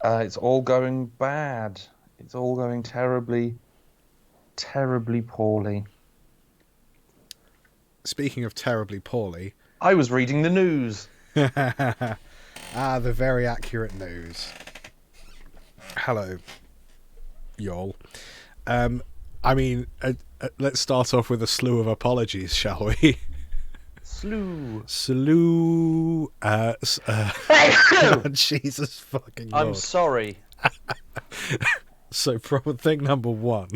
It's all going bad. It's all going terribly, terribly poorly. Speaking of terribly poorly... I was reading the news. The very accurate news. Hello, y'all. Let's start off with a slew of apologies, shall we? Slew. Jesus fucking I'm Lord. sorry. So, thing number one.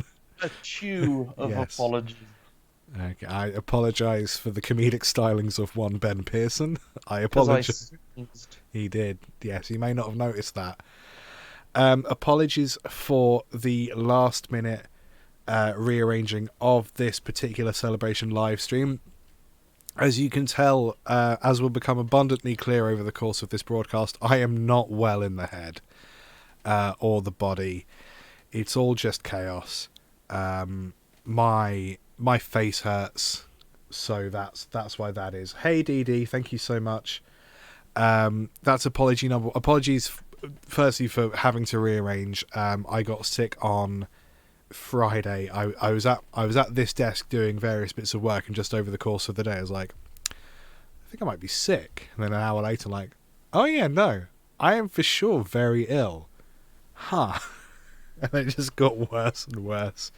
A chew of Yes. apologies. Okay, I apologise for the comedic stylings of one Ben Pearson. I Because apologise. I sneezed. He did. Yes, you may not have noticed that. Apologies for the last minute rearranging of this particular celebration live stream. As you can tell, as will become abundantly clear over the course of this broadcast, I am not well in the head or the body. It's all just chaos. My face hurts, so that's why that is. Hey DD, thank you so much. That's apologies firstly for having to rearrange. I got sick on Friday. I was at this desk doing various bits of work, and just over the course of the day I was like, I think I might be sick. And then an hour later, like, oh yeah, no, I am for sure very ill. Huh. And it just got worse and worse.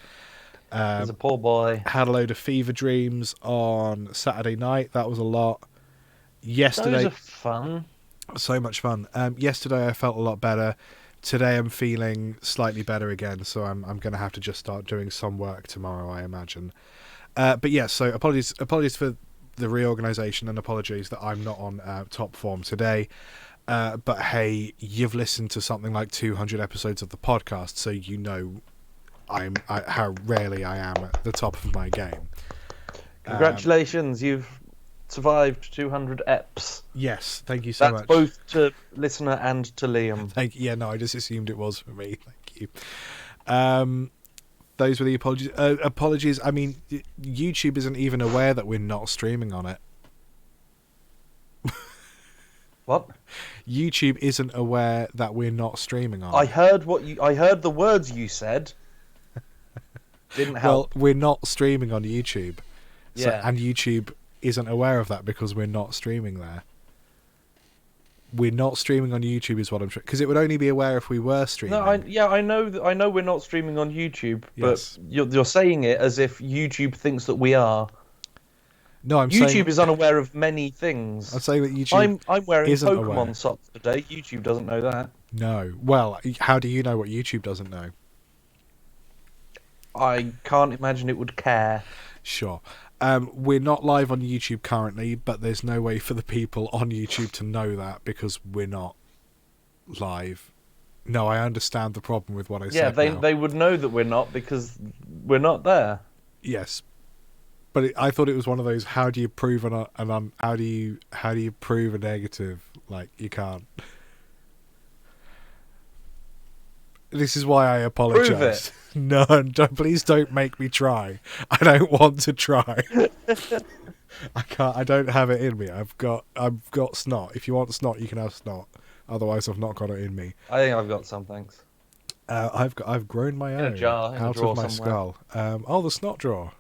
He's a poor boy. Had a load of fever dreams on Saturday night. That was a lot. Yesterday, Those are fun. so much fun. Yesterday I felt a lot better. Today I'm feeling slightly better again, so I'm going to have to just start doing some work tomorrow, I imagine. But yeah, so apologies for the reorganisation, and apologies that I'm not on top form today. But hey, you've listened to something like 200 episodes of the podcast, so you know how rarely I am at the top of my game. Congratulations, you've survived 200 eps. Yes, thank you so much. That's both to listener and to Liam. Thank you. Yeah, no, I just assumed it was for me. Thank you. Those were the apologies. Apologies. I mean, YouTube isn't even aware that we're not streaming on it. What? YouTube isn't aware that we're not streaming on I it. heard the words you said. Didn't help. Well, we're not streaming on YouTube. So, Yeah. and YouTube isn't aware of that because we're not streaming there. We're not streaming on YouTube is what I'm because it would only be aware if we were streaming. No, I know we're not streaming on YouTube, Yes. but you're saying it as if YouTube thinks that we are. No, YouTube is unaware of many things. I'm saying that YouTube I'm wearing isn't Pokemon aware. socks today. YouTube doesn't know that. No. Well, how do you know what YouTube doesn't know? I can't imagine it would care. Sure. We're not live on YouTube currently, but there's no way for the people on YouTube to know that because we're not live. No, I understand the problem with what I said. Yeah, now. they would know that we're not because we're not there. Yes, but I thought it was one of those. How do you prove how do you prove a negative? Like you can't. This is why I apologise. Prove it. No, please don't make me try. I don't want to try. I can't. I don't have it in me. I've got snot. If you want snot, you can have snot. Otherwise, I've not got it in me. I think I've got some things. I've grown my own In a jar, in a out drawer of my somewhere. skull. The snot drawer.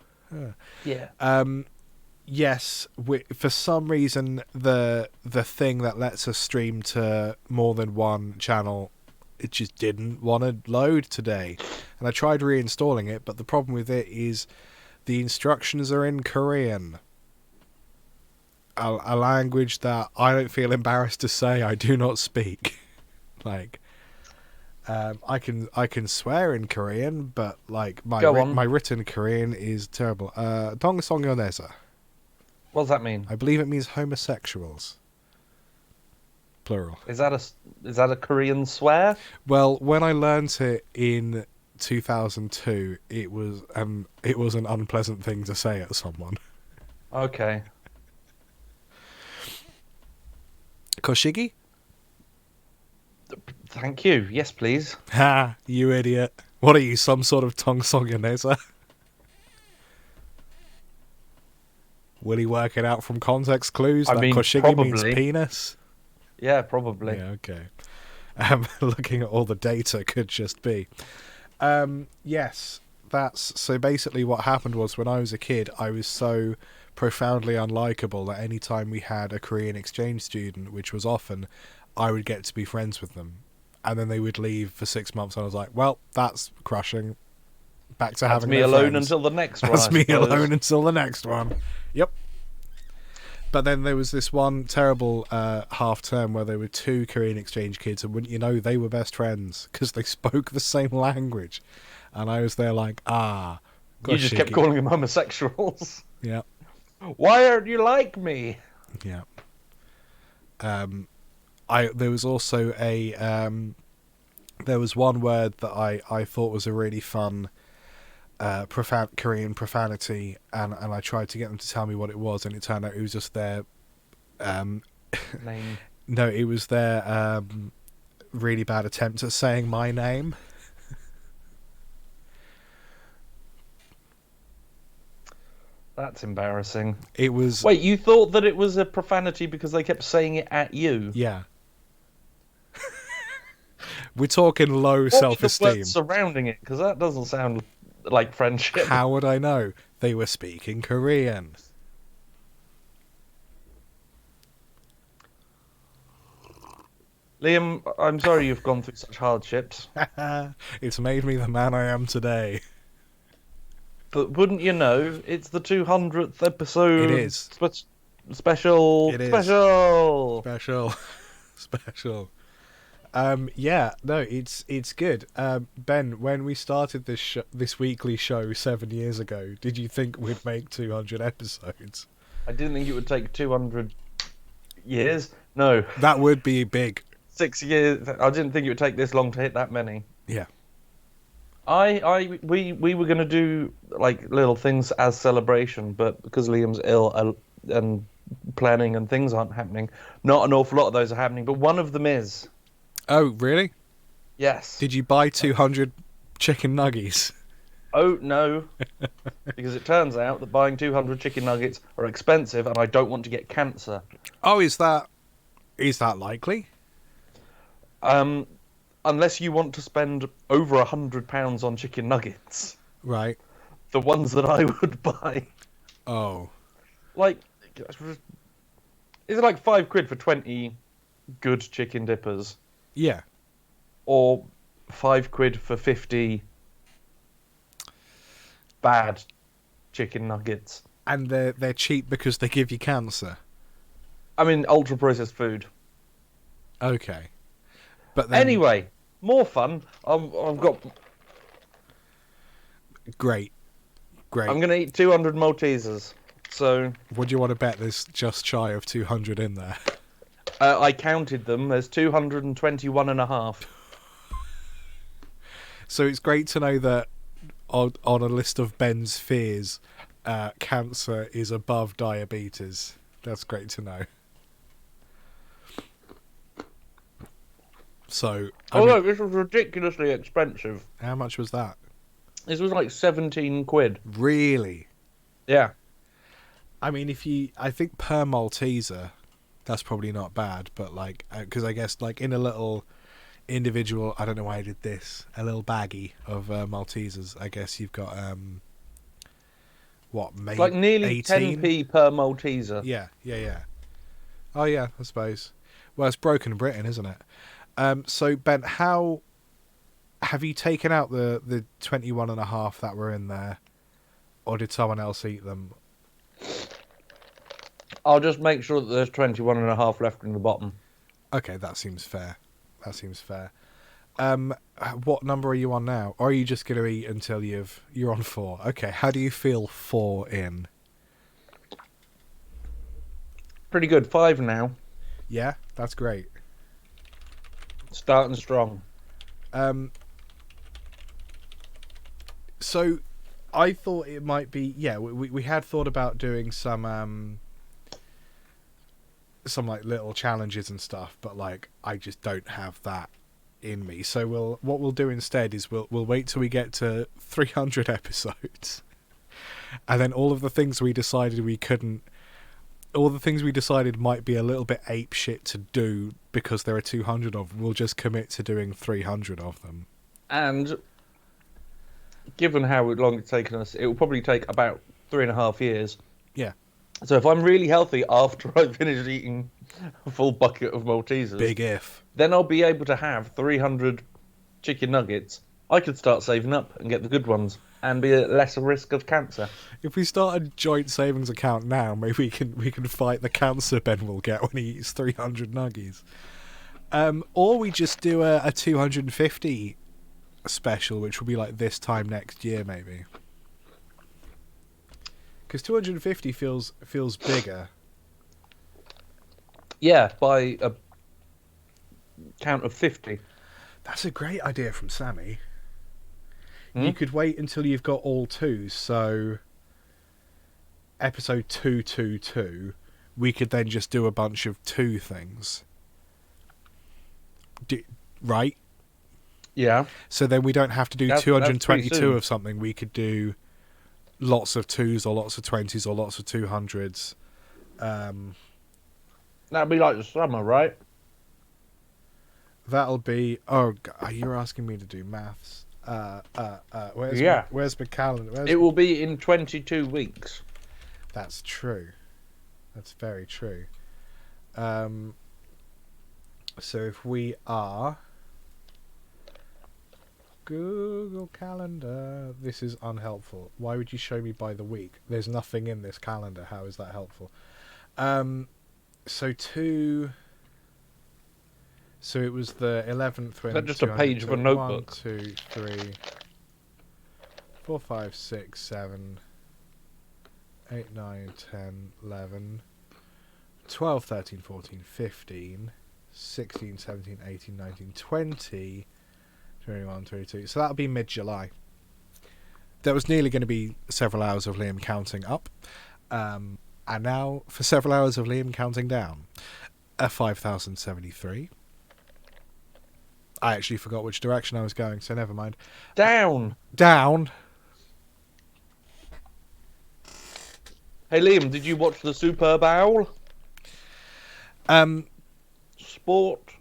Yeah. Yes. For some reason, the thing that lets us stream to more than one channel, it just didn't want to load today, and I tried reinstalling it, but the problem with it is the instructions are in Korean, a language that I don't feel embarrassed to say I do not speak. Like, I can swear in Korean, but like my written Korean is terrible. 동성연애자. What does that mean? I believe it means homosexuals. Plural. Is that a Korean swear? Well, when I learnt it in 2002, it was an unpleasant thing to say at someone. Okay. Koshigi? Thank you. Yes, please. Ha! You idiot. What are you, some sort of 동성연애자? Will he work it out from context clues? I that mean, Koshigi probably. means penis? Yeah, probably. Yeah, okay. Looking at all the data could just be. Yes, that's so. Basically, what happened was when I was a kid, I was so profoundly unlikable that any time we had a Korean exchange student, which was often, I would get to be friends with them, and then they would leave for 6 months, and I was like, "Well, that's crushing." Back to That's having me no alone friends. until the next one. That's I me suppose. alone until the next one. Yep. But then there was this one terrible half term where there were 2 Korean exchange kids, and wouldn't you know, they were best friends because they spoke the same language, and I was there like, You just kept calling them homosexuals. Yeah, Why aren't you like me? yeah. There was also there was one word that I thought was a really fun Korean profanity, and I tried to get them to tell me what it was, and it turned out it was just their Name. no, it was their really bad attempt at saying my name. That's embarrassing. It was. Wait, you thought that it was a profanity because they kept saying it at you? Yeah. We're talking low What were the self-esteem. words surrounding it? Because that doesn't sound like friendship. How would I know? They were speaking Korean. Liam, I'm sorry you've gone through such hardships. It's made me the man I am today. But wouldn't you know, it's the 200th episode. It is. Special. It is. Special. Special. Special. Yeah, no, it's good. Ben, when we started this weekly show 7 years ago, did you think we'd make 200 episodes? I didn't think it would take 200 years. No. That would be big. 6 years. I didn't think it would take this long to hit that many. Yeah. We were going to do like little things as celebration, but because Liam's ill and planning and things aren't happening, not an awful lot of those are happening, but one of them is. Oh, really? Yes. Did you buy 200 chicken nuggies? Oh, no. Because it turns out that buying 200 chicken nuggets are expensive and I don't want to get cancer. Oh, is that likely? Unless you want to spend over £100 on chicken nuggets. Right. The ones that I would buy. Oh. Like, is it like £5 for 20 good chicken dippers? Yeah. Or £5 for 50 bad chicken nuggets? And they're cheap because they give you cancer. I mean, ultra processed food. Okay. But then, Anyway, more fun. I've got. Great. I'm going to eat 200 Maltesers. So. What do you want to bet there's just shy of 200 in there? I counted them. There's 221 and a half. So it's great to know that on a list of Ben's fears, cancer is above diabetes. That's great to know. So, Look, this was ridiculously expensive. how much was that? This was like 17 quid. Really? Yeah. I mean, I think per Malteser, that's probably not bad, but like, because I guess like in a little individual, I don't know why I did this, a little baggie of Maltesers, I guess you've got, what, maybe Like nearly 18? 10p per Malteser. Yeah. Oh yeah, I suppose. Well, it's broken Britain, isn't it? So Ben, how have you taken out the 21 and a half that were in there, or did someone else eat them? I'll just make sure that there's 21 and a half left in the bottom. Okay, that seems fair. What number are you on now? Or are you just going to eat until you're on 4? Okay, how do you feel 4 in? Pretty good. 5 now. Yeah, that's great. Starting strong. So I thought it might be, yeah, we had thought about doing some like little challenges and stuff, but like I just don't have that in me. So what we'll do instead is we'll wait till we get to 300 episodes, and then all of the things we decided we couldn't all the things we decided might be a little bit ape shit to do because there are 200 of them, we'll just commit to doing 300 of them. And given how long it's taken us, it will probably take about 3.5 years. Yeah. So if I'm really healthy after I finish eating a full bucket of Maltesers, Big if. then I'll be able to have 300 chicken nuggets. I could start saving up and get the good ones and be at lesser risk of cancer. If we start a joint savings account now, maybe we can fight the cancer Ben will get when he eats 300 nuggies. Or we just do a 250 special, which will be like this time next year, maybe. Because 250 feels bigger. Yeah, by a count of 50. That's a great idea from Sammy. You could wait until you've got all twos, so episode 222, we could then just do a bunch of two things. Right? Yeah. So then we don't have to do That's 222 of something. We could do lots of twos or lots of 20s or lots of 200s. That'd be like the summer, right? That'll be... Oh, you're asking me to do maths. Where's my calendar? It will be in 22 weeks. That's true. That's very true. So if we are... Google Calendar. This is unhelpful. Why would you show me by the week? There's nothing in this calendar. How is that helpful? So it was the 11th when... Is that just a page of a notebook? 1, 2, 3, 4, 5, 6, 7, 8, 9, 10, 11, 12, 13, 14, 15, 16, 17, 18, 19, 20, 21, 22. So that'll be mid-July. There was nearly going to be several hours of Liam counting up. And now for several hours of Liam counting down. 5,073. I actually forgot which direction I was going, so never mind. Down. Down. Hey Liam, did you watch the Superb Owl? Sport.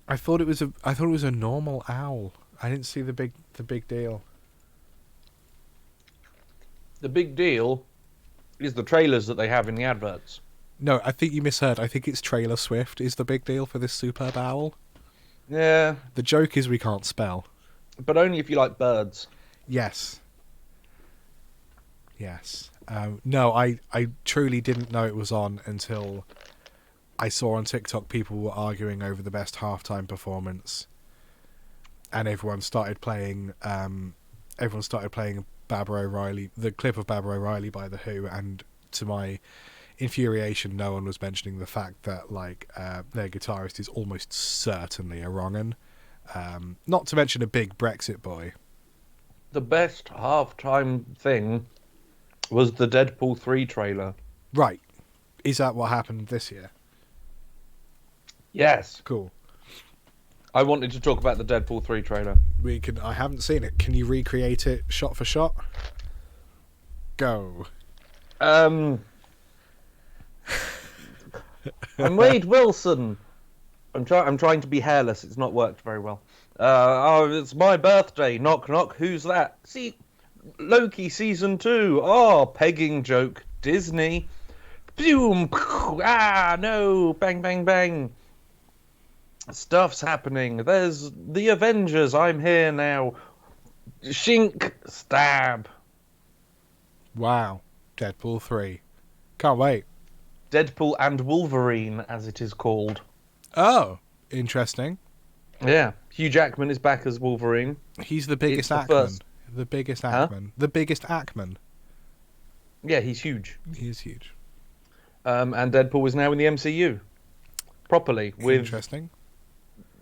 I thought it was a normal owl. I didn't see the big deal. The big deal is the trailers that they have in the adverts. No, I think you misheard. I think it's Trailer Swift is the big deal for this Superb Owl. Yeah. The joke is we can't spell. But only if you like birds. Yes. Yes. No, I truly didn't know it was on until I saw on TikTok people were arguing over the best halftime performance, and everyone started playing Barbara O'Reilly, the clip of Barbara O'Reilly by The Who, and to my infuriation, no one was mentioning the fact that their guitarist is almost certainly a wrong'un. Not to mention a big Brexit boy. The best halftime thing was the Deadpool 3 trailer. Right. Is that what happened this year? Yes. Cool. I wanted to talk about the Deadpool 3 trailer. I haven't seen it. Can you recreate it shot for shot? Go. I'm Wade Wilson. I'm trying to be hairless. It's not worked very well. It's my birthday. Knock knock. Who's that? See, Loki season 2. Oh, pegging joke. Disney. Boom. Ah, no. Bang bang bang. Stuff's happening. There's the Avengers. I'm here now. Shink. Stab. Wow. Deadpool 3. Can't wait. Deadpool and Wolverine, as it is called. Oh, interesting. Yeah. Hugh Jackman is back as Wolverine. He's the biggest Ackman. The biggest Ackman. Huh? The biggest Ackman. Yeah, he's huge. He is huge. And Deadpool is now in the MCU. Properly. With interesting.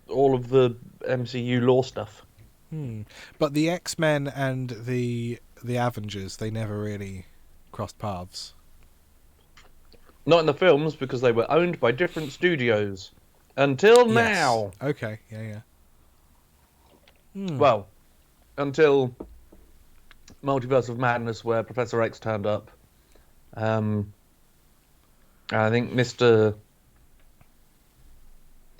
All of the MCU lore stuff. But the X-Men and the Avengers, they never really crossed paths. Not in the films, because they were owned by different studios. Until now. Okay, yeah. Well, until Multiverse of Madness, where Professor X turned up. I think Mr.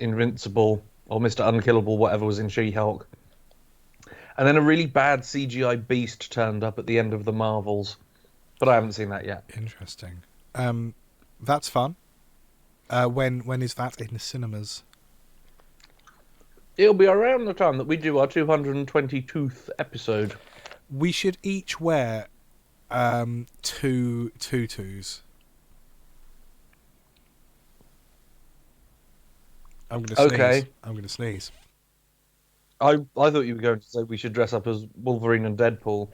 Invincible or Mr. Unkillable, whatever was in She-Hulk. And then a really bad CGI beast turned up at the end of the Marvels. But I haven't seen that yet. Interesting. That's fun. When is that in the cinemas? It'll be around the time that we do our 222th episode. We should each wear two tutus. I'm gonna sneeze. Okay. I'm gonna sneeze. I thought you were going to say we should dress up as Wolverine and Deadpool.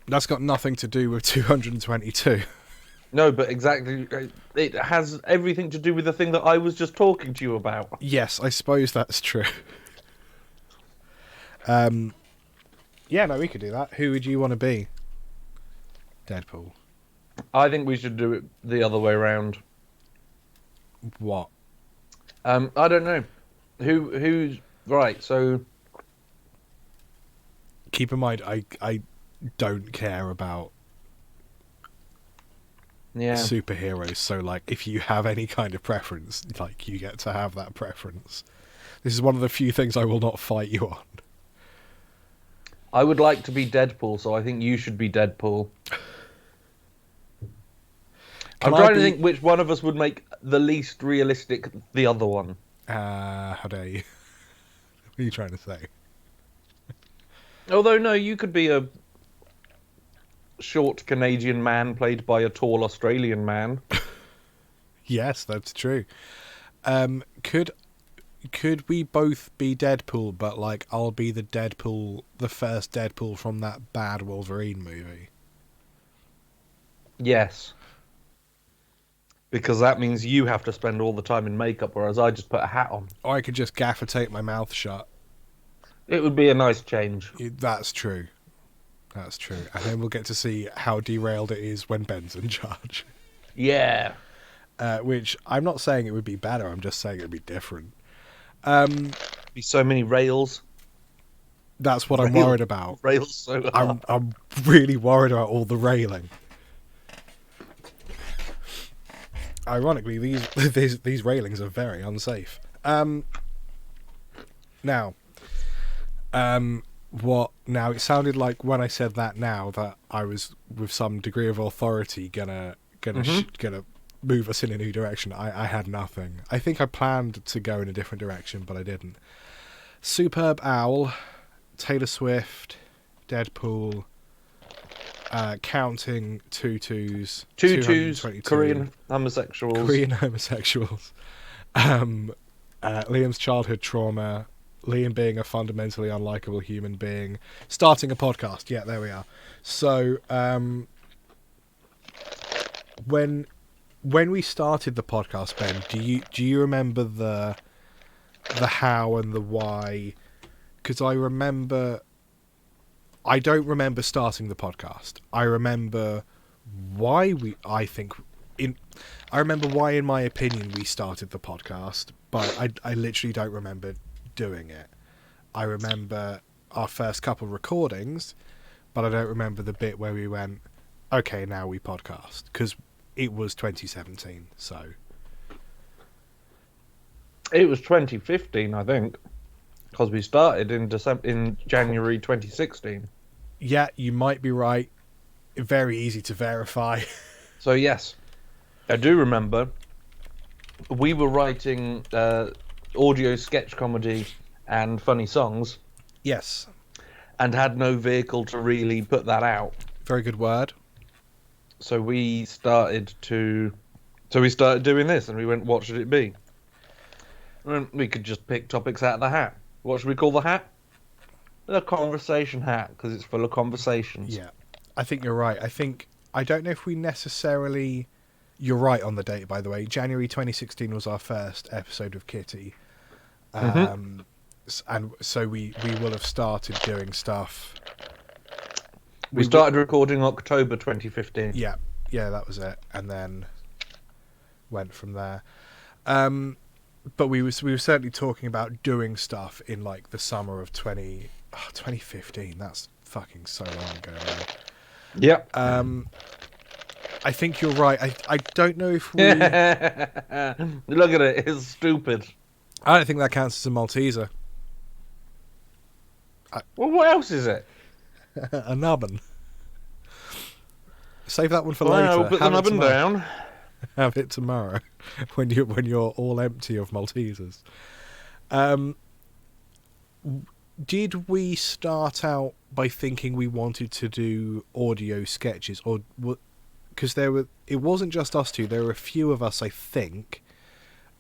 That's got nothing to do with 222. No, but exactly, it has everything to do with the thing that I was just talking to you about. Yes, I suppose that's true. Yeah, no, we could do that. Who would you want to be? Deadpool. I think we should do it the other way around. What? I don't know. Who's right? So Keep in mind, I don't care about superheroes. So, like, if you have any kind of preference, like, you get to have that preference. This is one of the few things I will not fight you on. I would like to be Deadpool, so I think you should be Deadpool. I'm trying to think which one of us would make the least realistic the other one. How dare you? What are you trying to say? Although, no, you could be a short Canadian man played by a tall Australian man. Yes, that's true. Could we both be Deadpool, but, like, I'll be the first Deadpool from that bad Wolverine movie? Yes. Because that means you have to spend all the time in makeup, whereas I just put a hat on. Or I could just gaffer tape my mouth shut. It would be a nice change. That's true. That's true. And then we'll get to see how derailed it is when Ben's in charge. Yeah. Which, I'm not saying it would be better, I'm just saying it would be different. Be so many rails. That's what I'm worried about. Rails so hard. I'm really worried about all the railing. Ironically, these railings are very unsafe. Now, what? Now it sounded like when I said that that I was with some degree of authority gonna move us in a new direction. I had nothing. I think I planned to go in a different direction, but I didn't. Superb Owl, Taylor Swift, Deadpool, counting tutus, Korean homosexuals, Liam's childhood trauma, Liam being a fundamentally unlikable human being, starting a podcast. Yeah, there we are. So, when we started the podcast, Ben, do you remember the how and the why? Because I don't remember starting the podcast. I remember why in my opinion we started the podcast, but I literally don't remember doing it. I remember our first couple recordings, but I don't remember the bit where we went, okay, now we podcast, because it was 2017, so... It was 2015, I think, because we started in January 2016. Yeah, you might be right. Very easy to verify. So yes, I do remember. We were writing audio sketch comedy and funny songs. Yes. And had no vehicle to really put that out. Very good word. So we started doing this, and we went, what should it be? And we could just pick topics out of the hat. What should we call the hat? The conversation hat, because it's full of conversations. Yeah, I think you're right. I don't know if we necessarily... You're right on the date, by the way. January 2016 was our first episode of Kitty. And so we will have started doing stuff. We started recording October 2015. Yeah, that was it. And then went from there. But we were certainly talking about doing stuff in, like, the summer of 2015. That's fucking so long ago now. Yeah. I think you're right. I don't know if we. Look at it. It's stupid. I don't think that counts as a Malteser. Well, what else is it? A nubbin. Save that one for Well, later. put the nubbin down. Have it tomorrow, when you're all empty of Maltesers. Did we start out by thinking we wanted to do audio sketches, or because it wasn't just us two, there were a few of us, I think,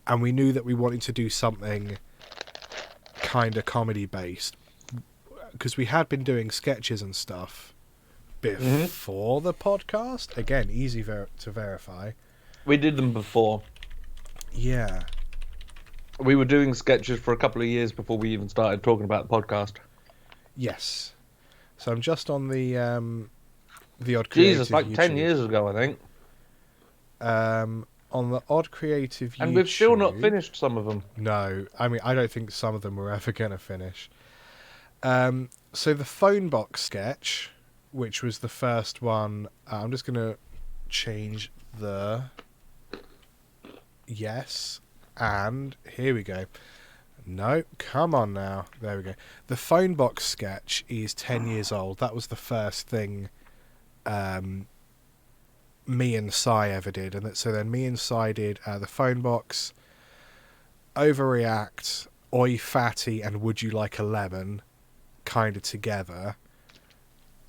and we knew that we wanted to do something kind of comedy based, because we had been doing sketches and stuff before the podcast. Again, easy to verify. We did them before. Yeah. We were doing sketches for a couple of years before we even started talking about the podcast. Yes. So I'm just on the Odd Creative Jesus, like YouTube. 10 years ago, I think. On the Odd Creative YouTube. And we've still not finished some of them. No. I mean, I don't think some of them we're ever going to finish. So the phone box sketch, which was the first one, I'm just going to change the... Yes. And here we go. No, come on now. There we go. The phone box sketch is 10 years old. That was the first thing me and Sai ever did. And so then me and Sai did the phone box, Overreact, Oi Fatty, and Would You Like a Lemon kind of together.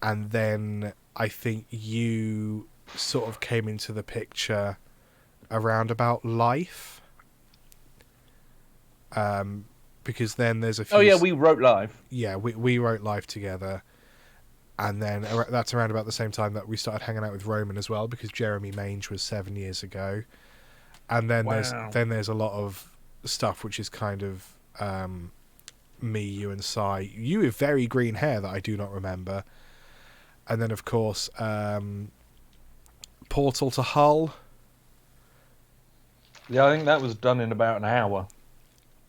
And then I think you sort of came into the picture around about Life. Because then there's a few... Oh, yeah, we wrote Live. Yeah, we wrote Live together. And then that's around about the same time that we started hanging out with Roman as well, because Jeremy Mange was 7 years ago. And then there's a lot of stuff which is kind of me, you and Sai. You with very green hair that I do not remember. And then, of course, Portal to Hull. Yeah, I think that was done in about an hour.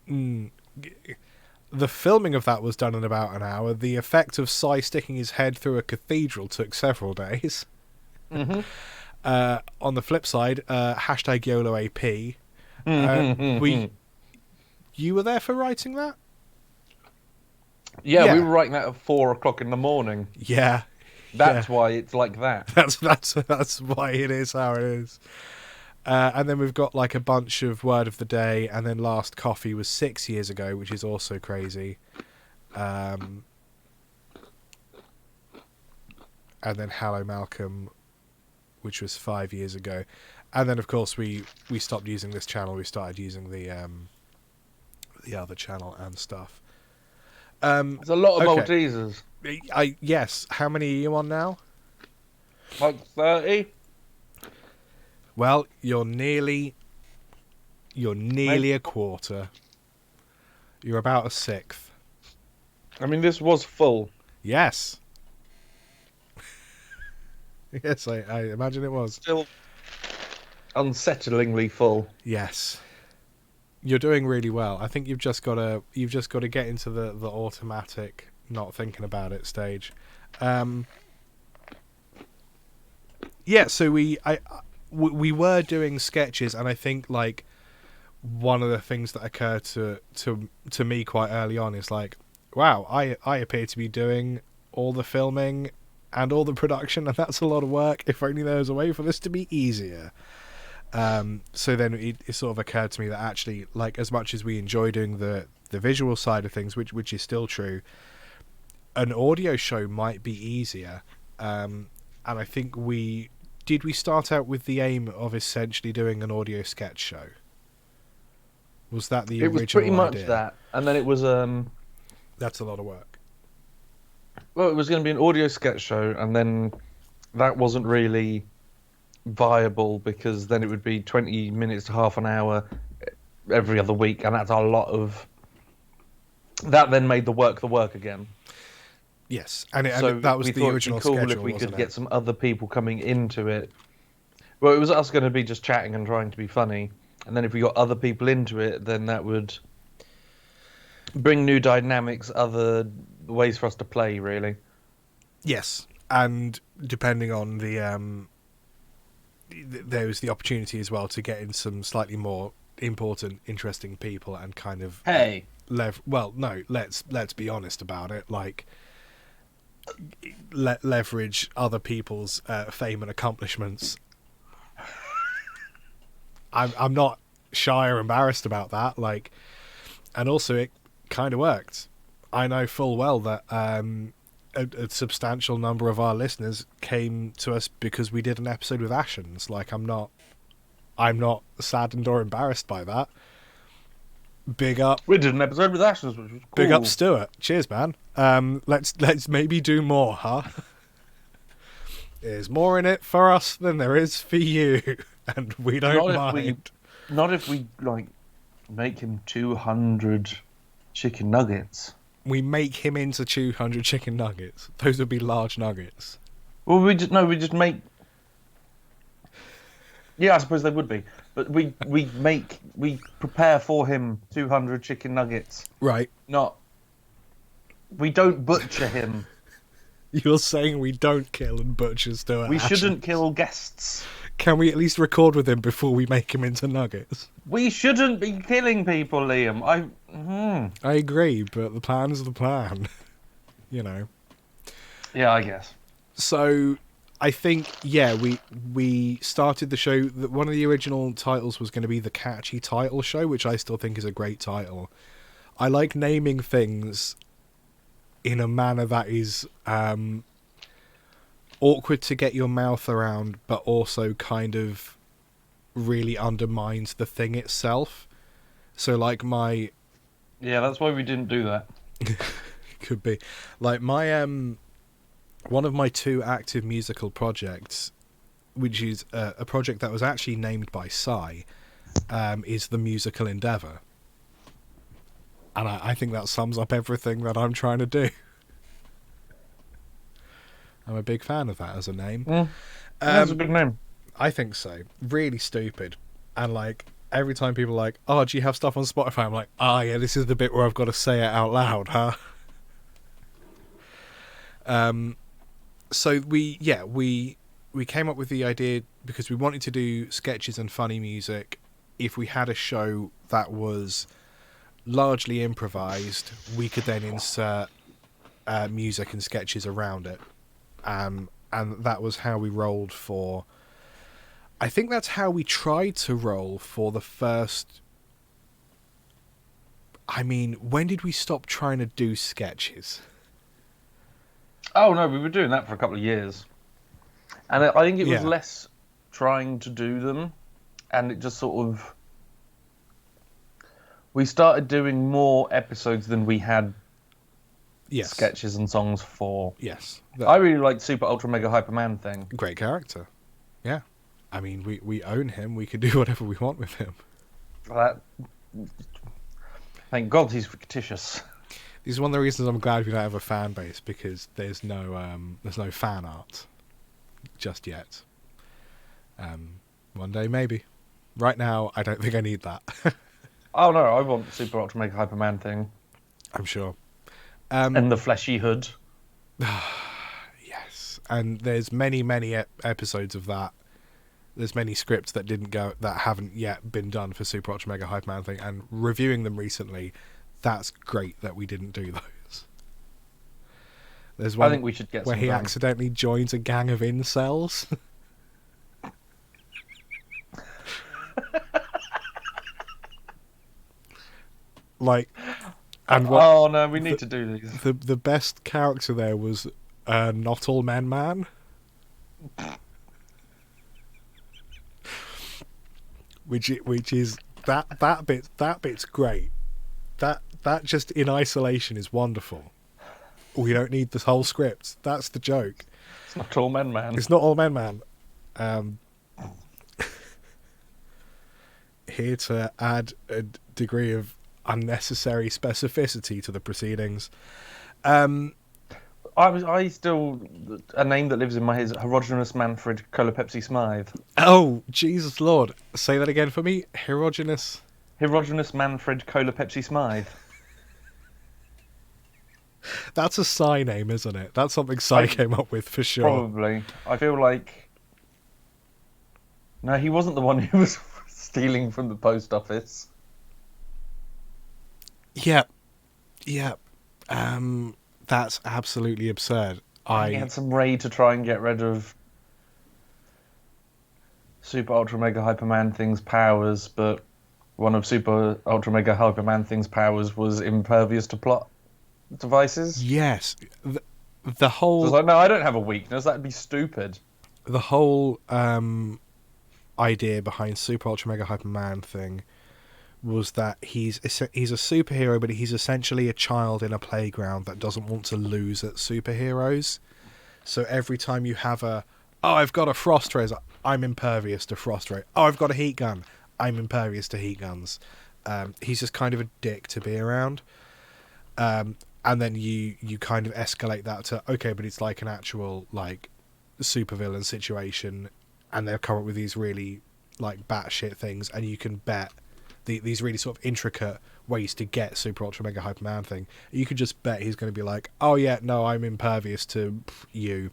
The filming of that was done in about an hour. The effect of Sai sticking his head through a cathedral took several days. Mm-hmm. On the flip side, hashtag YOLOAP. You were there for writing that? Yeah, we were writing that at 4 o'clock in the morning. Yeah. That's why it's like that. That's why it is how it is. And then we've got like a bunch of Word of the Day, and then Last Coffee was 6 years ago, which is also crazy. And then Hello Malcolm, which was 5 years ago. And then, of course, we stopped using this channel. We started using the other channel and stuff. There's a lot of Maltesers. Yes. How many are you on now? Like 30? Well, you're nearly a quarter. You're about a sixth. I mean, this was full. Yes. Yes, I imagine it was. Still unsettlingly full. Yes. You're doing really well. I think you've just got to get into the automatic not thinking about it stage. Yeah, so we were doing sketches, and I think like one of the things that occurred to me quite early on is like, wow, I appear to be doing all the filming and all the production, and that's a lot of work. If only there was a way for this to be easier. So then it sort of occurred to me that actually, like, as much as we enjoy doing the visual side of things, which is still true, an audio show might be easier. And I think we start out with the aim of essentially doing an audio sketch show? Was that the original idea? It was pretty much that, and then it was That's a lot of work. Well, it was going to be an audio sketch show, and then that wasn't really viable because then it would be 20 minutes to half an hour every other week, and that's a lot of... That then made the work again. Yes, and that was the original schedule. It'd be cool if we could get some other people coming into it. Well, it was us going to be just chatting and trying to be funny, and then if we got other people into it, then that would bring new dynamics, other ways for us to play, really. Yes, and depending on there was the opportunity as well to get in some slightly more important, interesting people and kind of Hey, well, no, let's be honest about it. Like, leverage other people's fame and accomplishments. I'm not shy or embarrassed about that. Like, and also it kind of worked. I know full well that a substantial number of our listeners came to us because we did an episode with Ashens. Like, I'm not saddened or embarrassed by that. Big up. we did an episode with Ashes, which was cool. Big up, Stuart. Cheers, man. Let's maybe do more, huh? There's more in it for us than there is for you, and we don't mind. Not if we like make him 200 chicken nuggets. We make him into 200 chicken nuggets. Those would be large nuggets. Well, we just make. Yeah, I suppose they would be, but we prepare for him 200 chicken nuggets. Right. We don't butcher him. You're saying we don't kill and butcher Stuart. We shouldn't kill guests. Can we at least record with him before we make him into nuggets? We shouldn't be killing people, Liam. I agree, but the plan's the plan. You know. Yeah, I guess. So, I think, yeah, we started the show. One of the original titles was going to be the Catchy Title Show, which I still think is a great title. I like naming things in a manner that is awkward to get your mouth around, but also kind of really undermines the thing itself. So, like, Yeah, that's why we didn't do that. could be. Like, one of my 2 active musical projects, which is a project that was actually named by Psy, is The Musical Endeavour. And I think that sums up everything that I'm trying to do. I'm a big fan of that as a name. That's a good name. I think so. Really stupid. And, like, every time people are like, oh, do you have stuff on Spotify? I'm like, yeah, this is the bit where I've got to say it out loud, huh? So we came up with the idea because we wanted to do sketches and funny music. If we had a show that was largely improvised, we could then insert music and sketches around it. And that was how we rolled for... I think that's how we tried to roll for the first... I mean, when did we stop trying to do sketches? Oh, no, we were doing that for a couple of years. And I think it was Yeah. less trying to do them, and it just sort of... We started doing more episodes than we had Yes. sketches and songs for. Yes. I really like Super Ultra Mega Hyper Man thing. Great character. Yeah. I mean, we own him. We can do whatever we want with him. That... Thank God he's fictitious. This is one of the reasons I'm glad we don't have a fan base, because there's no fan art just yet. One day maybe. Right now, I don't think I need that. Oh no, I want Super Ultra Mega Hyper Man thing. I'm sure. And the fleshy hood. Yes, and there's many episodes of that. There's many scripts that haven't yet been done for Super Ultra Mega Hype Man thing, and reviewing them recently, that's great that we didn't do those. There's one I think we should get where some he done. accidentally joins a gang of incels. Like, and what, Oh no, we need to do these. the best character there was Not All Men Man. Which is that bit's great. That just in isolation is wonderful. We don't need this whole script. That's the joke. It's not all men, man. It's Not All Men Man. Here to add a degree of unnecessary specificity to the proceedings. I still, a name that lives in my head is Heterogeneous Manfred Cola Pepsi Smythe. Oh, Jesus Lord. Say that again for me. Heterogeneous Manfred Cola Pepsi Smythe. That's a Psy name, isn't it? That's something Psy came up with for sure. Probably. I feel like No, he wasn't the one who was stealing from the post office. Yep. Yep. That's absolutely absurd. He had some raid to try and get rid of Super Ultra Mega Hyperman Thing's powers, but one of Super Ultra Mega Hyperman Thing's powers was impervious to plot devices. Yes. The So I whole was like, no, I don't have a weakness. That'd be stupid. the whole idea behind Super Ultra Mega Hyperman thing was that he's a superhero, but he's essentially a child in a playground that doesn't want to lose at superheroes. So every time you have I've got a frost ray, I'm impervious to frost ray. Oh, I've got a heat gun, I'm impervious to heat guns. He's just kind of a dick to be around. And then you kind of escalate that to, okay, but it's like an actual like supervillain situation, and they'll come up with these really like batshit things, and you can bet these really sort of intricate ways to get Super Ultra Mega Hyperman thing. You could just bet he's going to be like, oh yeah, no, I'm impervious to you.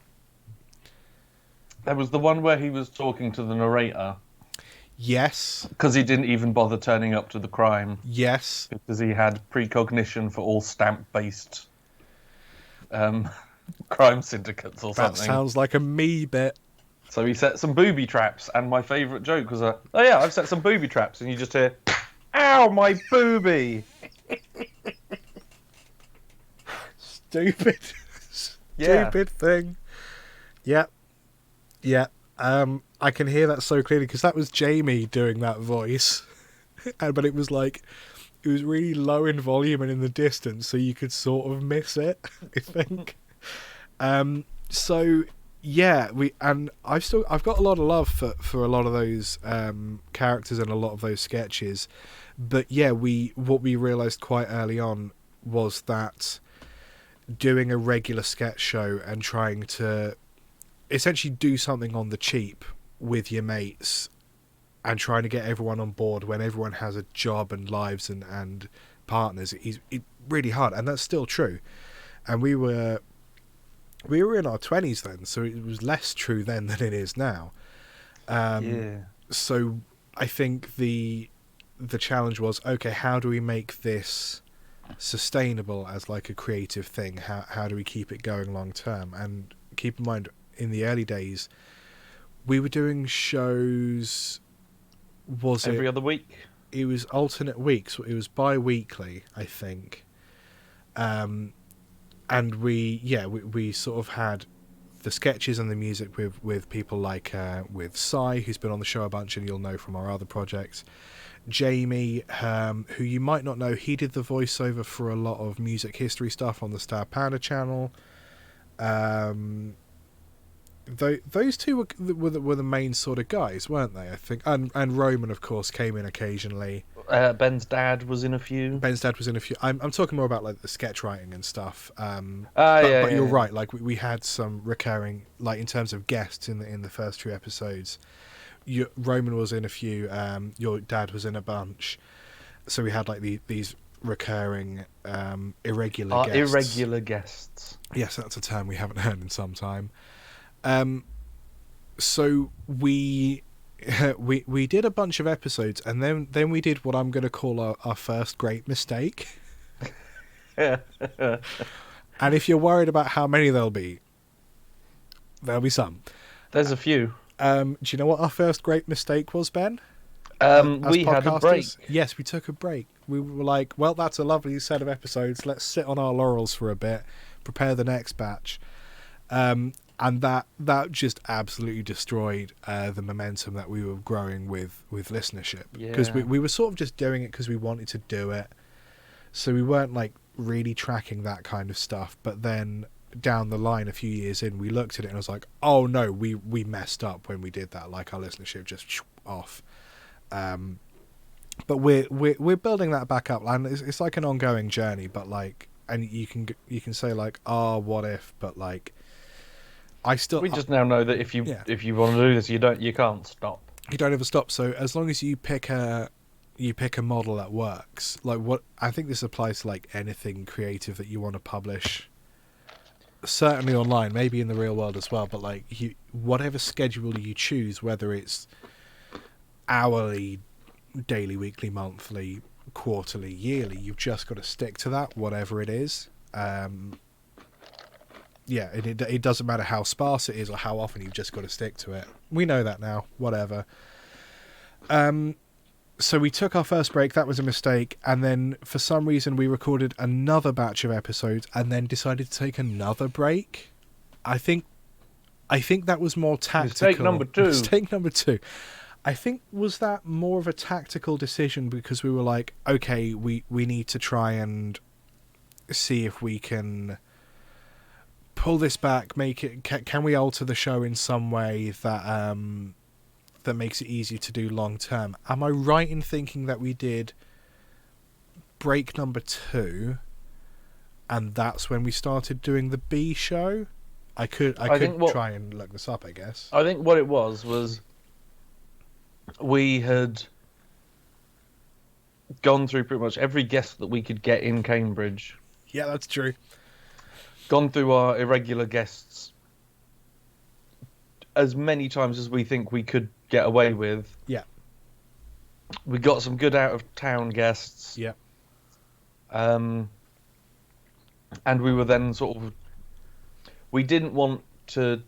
There was the one where he was talking to the narrator. Yes. Because he didn't even bother turning up to the crime. Yes. Because he had precognition for all stamp-based crime syndicates or something. That sounds like a me bit. So he set some booby traps, and my favourite joke was, oh yeah, I've set some booby traps, and you just hear, ow, my booby! Stupid. Yeah. Stupid thing. Yep. Yeah. I can hear that so clearly, because that was Jamie doing that voice. But it was really low in volume and in the distance, so you could sort of miss it, I think. So yeah, I've got a lot of love for a lot of those characters and a lot of those sketches. But yeah, what we realised quite early on was that doing a regular sketch show and trying to essentially do something on the cheap with your mates and trying to get everyone on board when everyone has a job and lives and partners is really hard, and that's still true. And we were in our 20s then, so it was less true then than it is now. So I think the challenge was, okay, how do we make this sustainable as like a creative thing? How do we keep it going long term? And keep in mind, in the early days, we were doing shows. Every other week? It was alternate weeks. It was bi-weekly, I think. And we sort of had the sketches and the music with people like with Sai, who's been on the show a bunch, and you'll know from our other projects. Jamie, who you might not know, he did the voiceover for a lot of music history stuff on the Star Panda channel. Those two were the main sort of guys, weren't they? I think, and Roman, of course, came in occasionally. Ben's dad was in a few. I'm talking more about like the sketch writing and stuff. But you're right. Like we had some recurring, like in terms of guests in the first few episodes. Roman was in a few. Your dad was in a bunch. So we had like these recurring irregular guests. Irregular guests. Yes, that's a term we haven't heard in some time. So we did a bunch of episodes, and then we did what I'm going to call our first great mistake. And if you're worried about how many there'll be some. There's a few. Do you know what our first great mistake was, Ben? We had a break. Yes, we took a break. We were like, well, that's a lovely set of episodes. Let's sit on our laurels for a bit, prepare the next batch. And that just absolutely destroyed the momentum that we were growing with listenership. Because we were sort of just doing it because we wanted to do it. So we weren't like really tracking that kind of stuff. But then down the line, a few years in, we looked at it and I was like, oh no, we messed up when we did that. Like our listenership just off. But we're building that back up, and it's like an ongoing journey. But like, and you can say like, oh, what if? But like, we just now know that if you want to do this, you can't stop. You don't ever stop. So as long as you pick a model that works, like what I think this applies to like anything creative that you want to publish. Certainly online, maybe in the real world as well. But like whatever schedule you choose, whether it's hourly, daily, weekly, monthly, quarterly, yearly. You've just got to stick to that, whatever it is. Yeah, it doesn't matter how sparse it is or how often, you've just got to stick to it. We know that now, whatever. So we took our first break, that was a mistake, and then for some reason we recorded another batch of episodes and then decided to take another break. I think that was more tactical. Mistake number 2. Mistake number 2. I think, was that more of a tactical decision because we were like, okay, we need to try and see if we can pull this back, make it. Can we alter the show in some way that that makes it easier to do long term? Am I right in thinking that we did break number 2, and that's when we started doing the B show? I could try and look this up, I guess. I think what it was we had gone through pretty much every guest that we could get in Cambridge. Yeah, that's true. Gone through our irregular guests as many times as we think we could get away with. Yeah. We got some good out-of-town guests. Yeah. And we were then sort of... We didn't want to...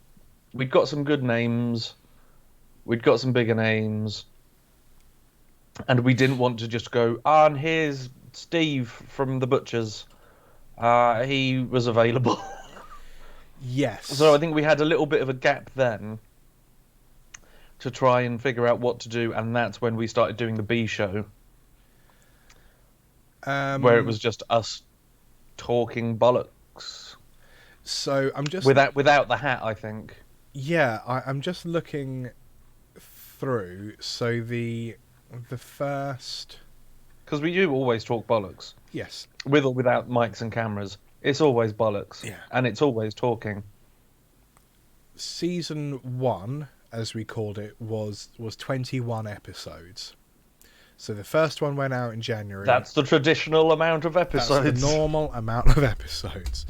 We'd got some good names. We'd got some bigger names. And we didn't want to just go, and here's Steve from The Butchers. He was available. Yes. So I think we had a little bit of a gap then to try and figure out what to do, and that's when we started doing the B show, where it was just us talking bollocks. So I'm just without the hat, I think. Yeah, I'm just looking through. So the first, because we do always talk bollocks. Yes. With or without mics and cameras, it's always bollocks. Yeah. And it's always talking. Season 1, as we called it, was 21 episodes. So the first one went out in January. That's the traditional amount of episodes. That's the normal amount of episodes.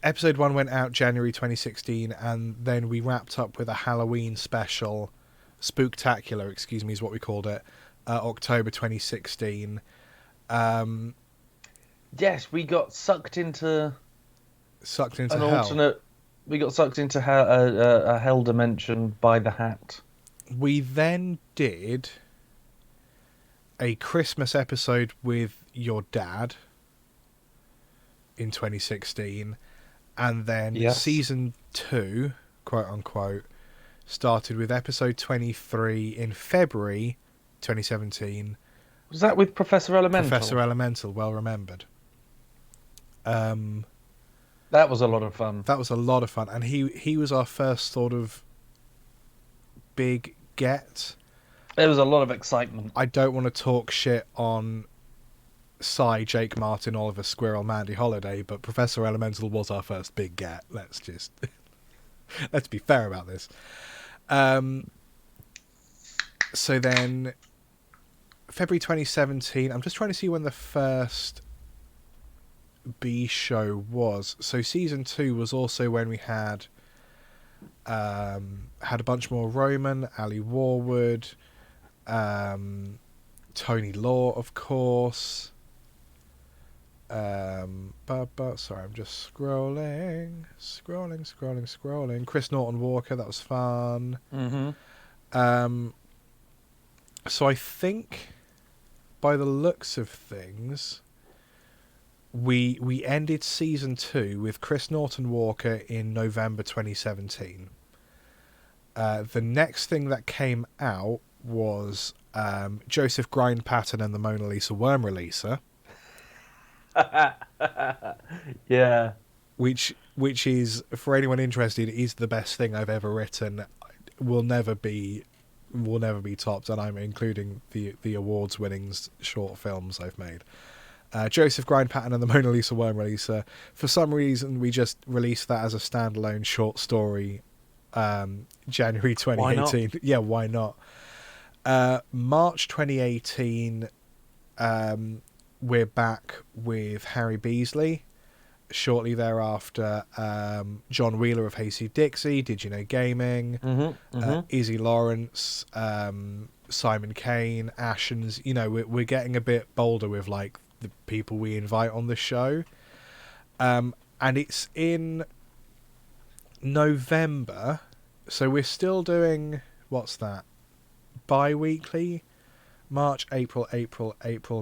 Episode 1 went out January 2016, and then we wrapped up with a Halloween special, Spooktacular, excuse me, is what we called it, October 2016. Yes, we got sucked into an hell. alternate. We got sucked into a hell dimension by the hat. We then did a Christmas episode with your dad in 2016, and then season 2, quote unquote, started with episode 23 in February 2017. Was that with Professor Elemental? Professor Elemental, well remembered. That was a lot of fun. That was a lot of fun, and he was our first sort of big get. There was a lot of excitement. I don't want to talk shit on Cy, Jake Martin, Oliver Squirrel, Mandy Holiday, but Professor Elemental was our first big get. Let's be fair about this. So then February 2017, I'm just trying to see when the first B show was. So season 2 was also when we had a bunch more Roman, Ali Warwood, Tony Law, of course. Sorry, I'm just scrolling. Chris Norton Walker, that was fun. Mm-hmm. So I think, by the looks of things, we ended season 2 with Chris Norton Walker in November 2017. The next thing that came out was Joseph Grindpattern and the Mona Lisa Worm Releaser. Yeah. Which is, for anyone interested, is the best thing I've ever written. Will never be topped, and I'm including the awards winnings short films I've made. Joseph Grindpattern and the Mona Lisa Worm Releaser. For some reason, we just released that as a standalone short story. January 2018. Why not? Yeah, why not? March 2018. We're back with Harry Beasley. shortly thereafter, John Wheeler of Hey Steve Dixie, Did You Know Gaming, Izzy Lawrence, Simon Kane, Ashens. You know, we're getting a bit bolder with like the people we invite on the show. And it's in November, so we're still doing, what's that, bi-weekly? March, April,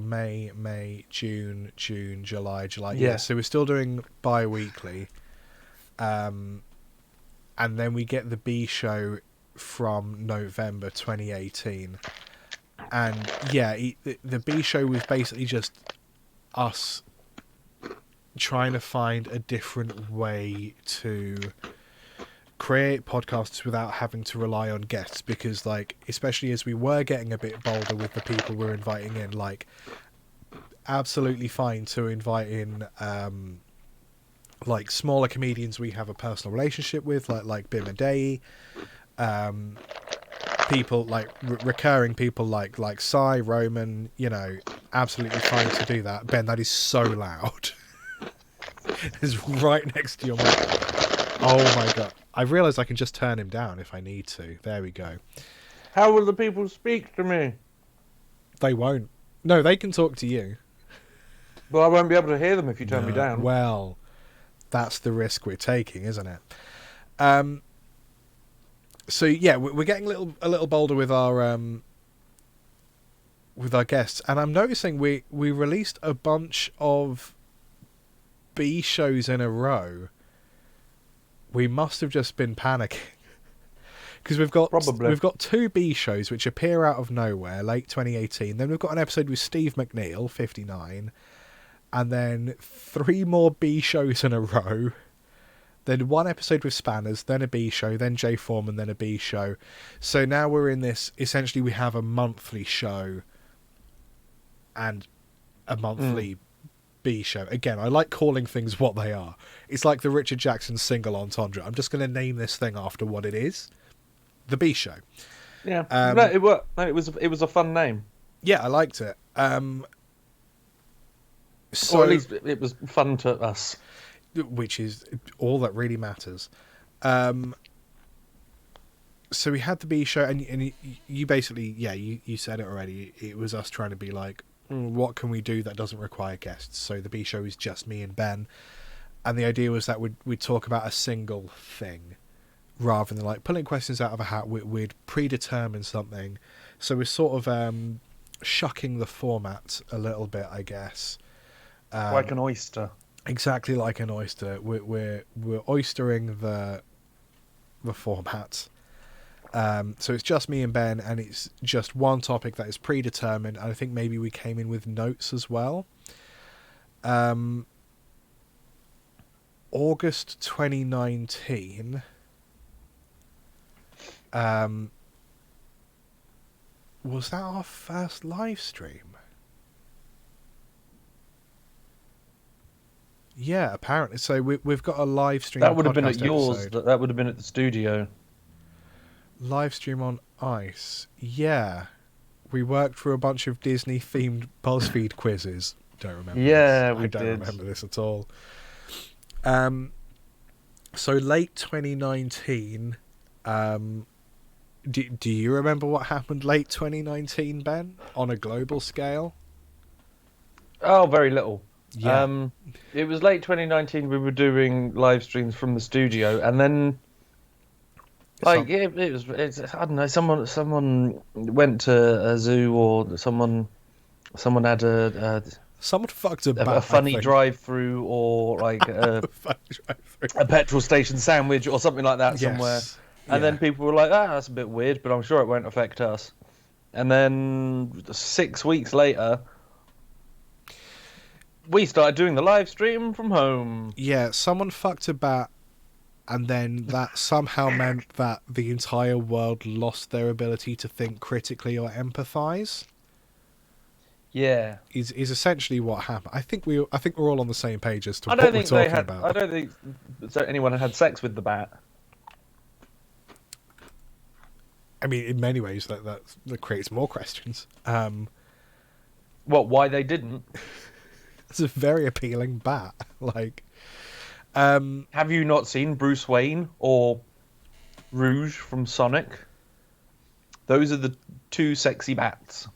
May, June, July. Yeah, so we're still doing bi-weekly. And then we get the B show from November 2018. And yeah, the B show was basically just us trying to find a different way to create podcasts without having to rely on guests, because like, especially as we were getting a bit bolder with the people we're inviting in, like absolutely fine to invite in like smaller comedians we have a personal relationship with, like Bim and Day, people like recurring people like Cy, Roman, you know, absolutely fine to do that. Ben, that is so loud. It's right next to your mic. Oh my god. I realised I can just turn him down if I need to. There we go. How will the people speak to me? They won't. No, they can talk to you. Well, I won't be able to hear them if you turn me down. Well, that's the risk we're taking, isn't it? So yeah, we're getting a little bolder with our guests, and I'm noticing we released a bunch of B shows in a row. We must have just been panicking because we've got 2 B shows which appear out of nowhere, late 2018. Then we've got an episode with Steve McNeil, 59, and then 3 more B shows in a row. Then 1 episode with Spanners, then a B show, then Jay Foreman, then a B show. So now we're in this. Essentially, we have a monthly show and a monthly B show. Again, I like calling things what they are. It's like the Richard Jackson single entendre. I'm just going to name this thing after what it is. The B show. Yeah, no, it worked. No, it was a fun name. Yeah, I liked it. So, or at least it was fun to us, which is all that really matters. So we had the B show, and you basically, yeah, you said it already. It was us trying to be like, what can we do that doesn't require guests? So the B show is just me and Ben, and the idea was that we'd talk about a single thing rather than like pulling questions out of a hat. We'd predetermine something, so we're sort of shucking the format a little bit, I guess. Like an oyster. Exactly like an oyster. We're oystering the format. So it's just me and Ben, and it's just one topic that is predetermined. And I think maybe we came in with notes as well. August 2019. Was that our first live stream? Yeah, apparently. So we've got a live stream. That would have been at yours. Episode. That would have been at the studio. Live stream on Ice. Yeah. We worked for a bunch of Disney-themed BuzzFeed quizzes. Don't remember Yeah, this. we I don't did. remember this at all. So late 2019. Do you remember what happened late 2019, Ben? On a global scale? Oh, very little. Yeah. It was late 2019. We were doing live streams from the studio, and then, like, it's I don't know. Someone went to a zoo, or someone had Someone fucked a bat, a funny drive-through, or like a petrol station sandwich, or something like that somewhere. And then people were like, that's a bit weird, but I'm sure it won't affect us. And then 6 weeks later, we started doing the live stream from home. Yeah, someone fucked a bat, and then that somehow meant that the entire world lost their ability to think critically or empathise. Yeah, is essentially what happened. I think we're all on the same page as to what we're talking about. I don't think anyone had sex with the bat. I mean, in many ways, that creates more questions. Why they didn't? It's a very appealing bat. Like, Have you not seen Bruce Wayne or Rouge from Sonic? Those are the two sexy bats.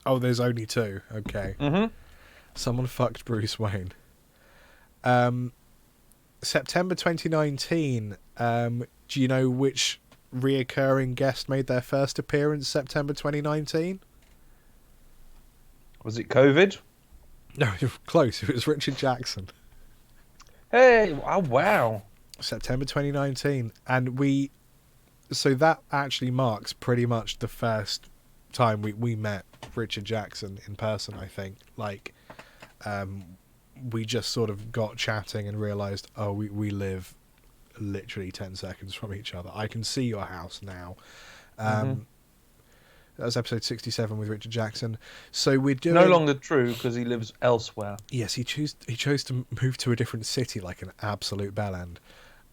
Oh, there's only two. Okay. Mm-hmm. Someone fucked Bruce Wayne. September 2019. Do you know which reoccurring guest made their first appearance September 2019? Was it COVID? No, close. It was Richard Jackson. Hey, oh, wow. September 2019. And so that actually marks pretty much the first time we met Richard Jackson in person, I think. Like, we just sort of got chatting and realised, oh, we live literally 10 seconds from each other. I can see your house now. That was episode 67 with Richard Jackson. So we're doing... No longer true because he lives elsewhere. Yes, he chose to move to a different city like an absolute bellend.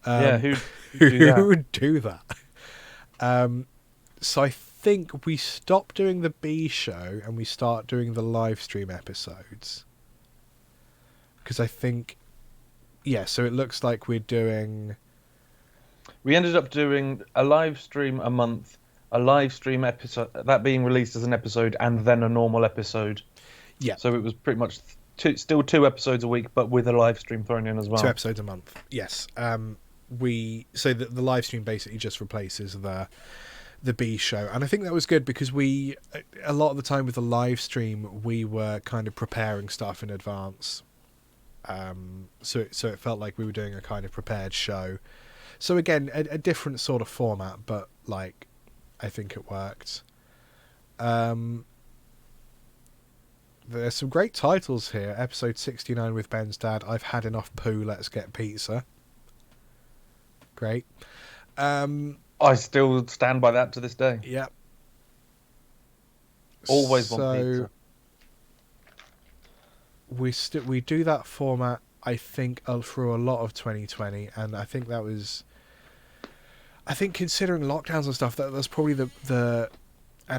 Yeah, who'd who would do that? So I think we stop doing the B show and we start doing the live stream episodes. Because I think... Yeah, so it looks like we're doing... We ended up doing a live stream a month, a live stream episode, that being released as an episode, and then a normal episode. Yeah. So it was pretty much still 2 episodes a week, but with a live stream thrown in as well. 2 episodes a month, yes. So the live stream basically just replaces the B show, and I think that was good because a lot of the time with the live stream we were kind of preparing stuff in advance. So it felt like we were doing a kind of prepared show. So again, a different sort of format, but like I think it worked. There's some great titles here. Episode 69 with Ben's dad. I've had enough poo. Let's get pizza. Great. I still stand by that to this day. Yep. Always want pizza. We do that format, I think, through a lot of 2020, and I think that was... I think considering lockdowns and stuff, that's probably an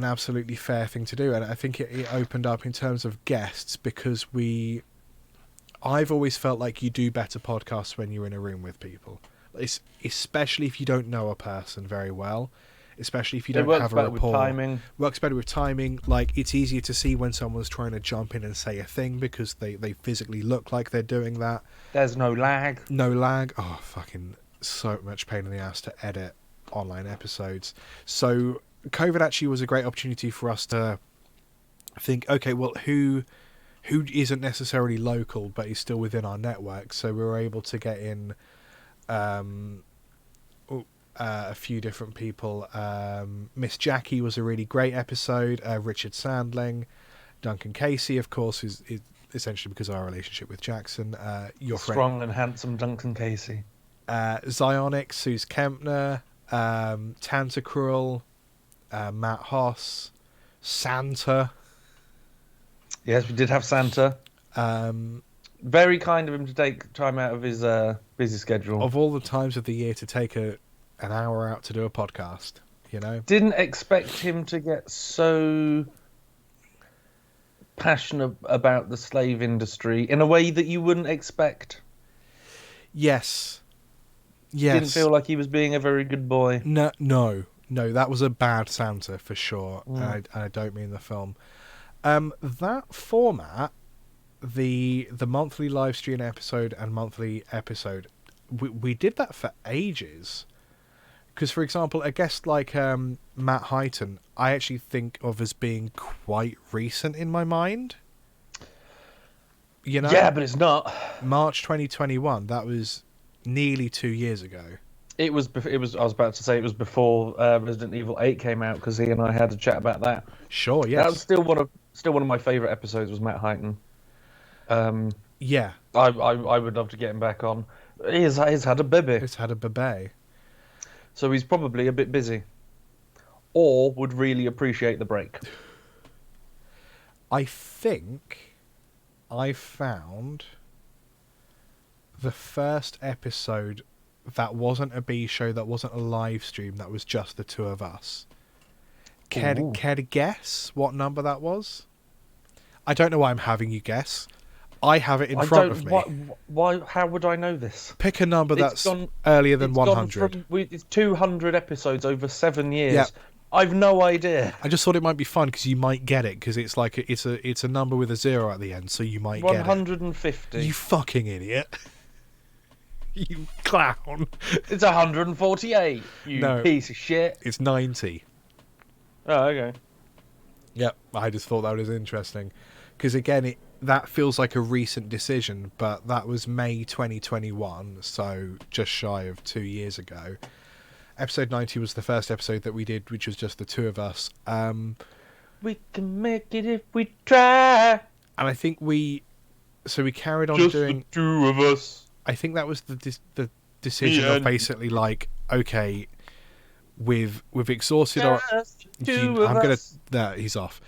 absolutely fair thing to do, and I think it opened up in terms of guests because I've always felt like you do better podcasts when you're in a room with people, especially if you don't know a person very well, especially if you don't have a rapport. Works better with timing. Like, it's easier to see when someone's trying to jump in and say a thing because they physically look like they're doing that. There's no lag. Oh, fucking so much pain in the ass to edit online episodes. So COVID actually was a great opportunity for us to think, okay, well, who isn't necessarily local but is still within our network? So we were able to get in a few different people. Miss Jackie was a really great episode. Richard Sandling, Duncan Casey, of course, is essentially because of our relationship with Jackson. Your strong and handsome Duncan Casey. Zionic, Suze Kempner, Tantacruel, Matt Hoss, Santa. Yes, we did have Santa. Very kind of him to take time out of his busy schedule. Of all the times of the year to take an hour out to do a podcast, you know? Didn't expect him to get so passionate about the slave industry in a way that you wouldn't expect. Yes. Didn't feel like he was being a very good boy. No, that was a bad Santa for sure. And I don't mean the film. That format, the monthly live stream episode and monthly episode, we did that for ages. Because, for example, a guest like Matt Heighton, I actually think of as being quite recent in my mind. You know? Yeah, but it's not. March 2021. That was nearly 2 years ago. It was. I was about to say it was before Resident Evil 8 came out because he and I had a chat about that. Sure. Yes. That was still one of my favourite episodes. Was Matt Heighton. Yeah. I would love to get him back on. He's had a baby. He's had a baby. So he's probably a bit busy. Or would really appreciate the break. I think I found the first episode that wasn't a B show, that wasn't a live stream, that was just the two of us. Care to guess what number that was? I don't know why I'm having you guess. I have it in I front don't. of me. Why? How would I know this? Pick a number that's Gone. earlier than It's gone 100. from. It's 200 episodes over 7 Yeah, years. I've no idea. I just thought it might be fun because you might get it because it's like it's a number with a 0 at the end, so you might get it. 150. You fucking idiot! You clown! It's 148. You piece of shit. It's 90. Oh, okay. Yep, I just thought that was interesting because again, that feels like a recent decision, but that was May 2021, so just shy of 2 years ago. Episode 90 was the first episode that we did, which was just the two of us. We can make it if we try. And I think we carried on just doing the two of us. I think that was the decision of basically like, okay, we've exhausted our. He's off.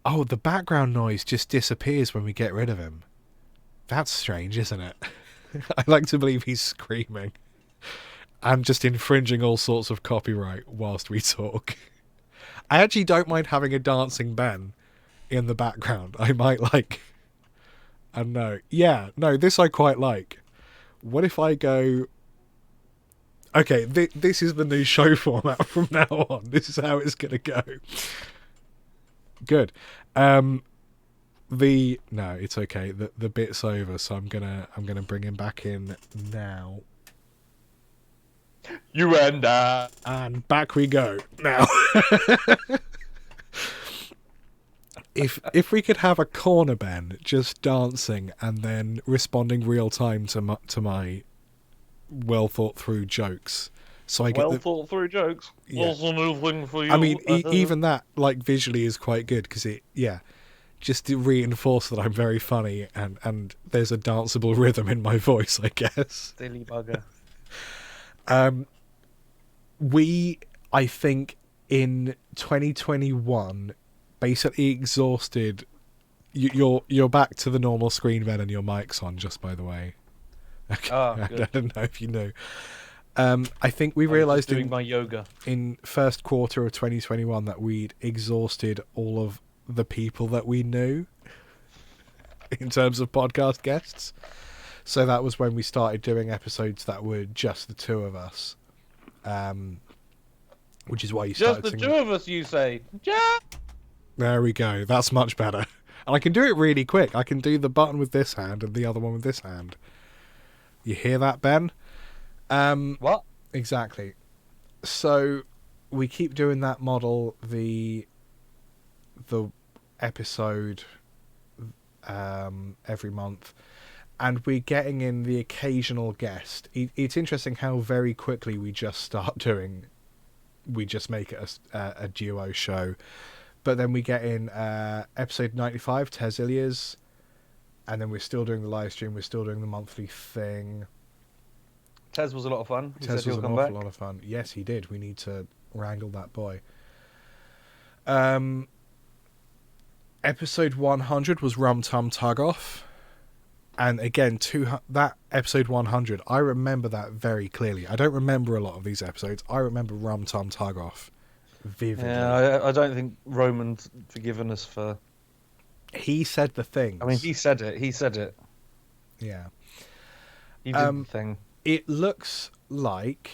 Oh, the background noise just disappears when we get rid of him. That's strange, isn't it? I like to believe he's screaming and just infringing all sorts of copyright whilst we talk. I actually don't mind having a dancing Ben in the background. I might like. I don't know. Yeah, no, this I quite like. What if I go... Okay, this is the new show format from now on. This is how it's going to go. Good. No, it's okay. The bit's over, so I'm gonna bring him back in now. You and I. And back we go now. If we could have a corner Ben just dancing and then responding real time to my well thought through jokes, so I get thought through jokes. Yeah. What's a new thing for you? I mean, even that like visually is quite good because just to reinforce that I'm very funny and there's a danceable rhythm in my voice, I guess. Silly bugger. I think in 2021 basically exhausted. You're back to the normal screen then and your mic's on, just by the way. Okay. I don't know if you knew. I think we realised doing my yoga in first quarter of 2021 that we'd exhausted all of the people that we knew in terms of podcast guests. So that was when we started doing episodes that were just the two of us. Which is why you started just the singing. two of us, you say. Yeah. There we go. That's much better. And I can do it really quick. I can do the button with this hand and the other one with this hand. You hear that, Ben? What? Exactly. So we keep doing that model. The episode every month, and we're getting in the occasional guest. It's interesting how very quickly we just make it a duo show. But then we get in episode 95, Tez Ilias, and then we're still doing the live stream, we're still doing the monthly thing. Tez was a lot of fun. Tez was an awful lot of fun. Yes, he did. We need to wrangle that boy. Episode 100 was Rum Tum Tug Off. And again, that episode 100, I remember that very clearly. I don't remember a lot of these episodes. I remember Rum Tum Tug Off vividly. Yeah, I don't think Roman's forgiven us for... He said the things. I mean, he said it. Yeah. He did the thing. It looks like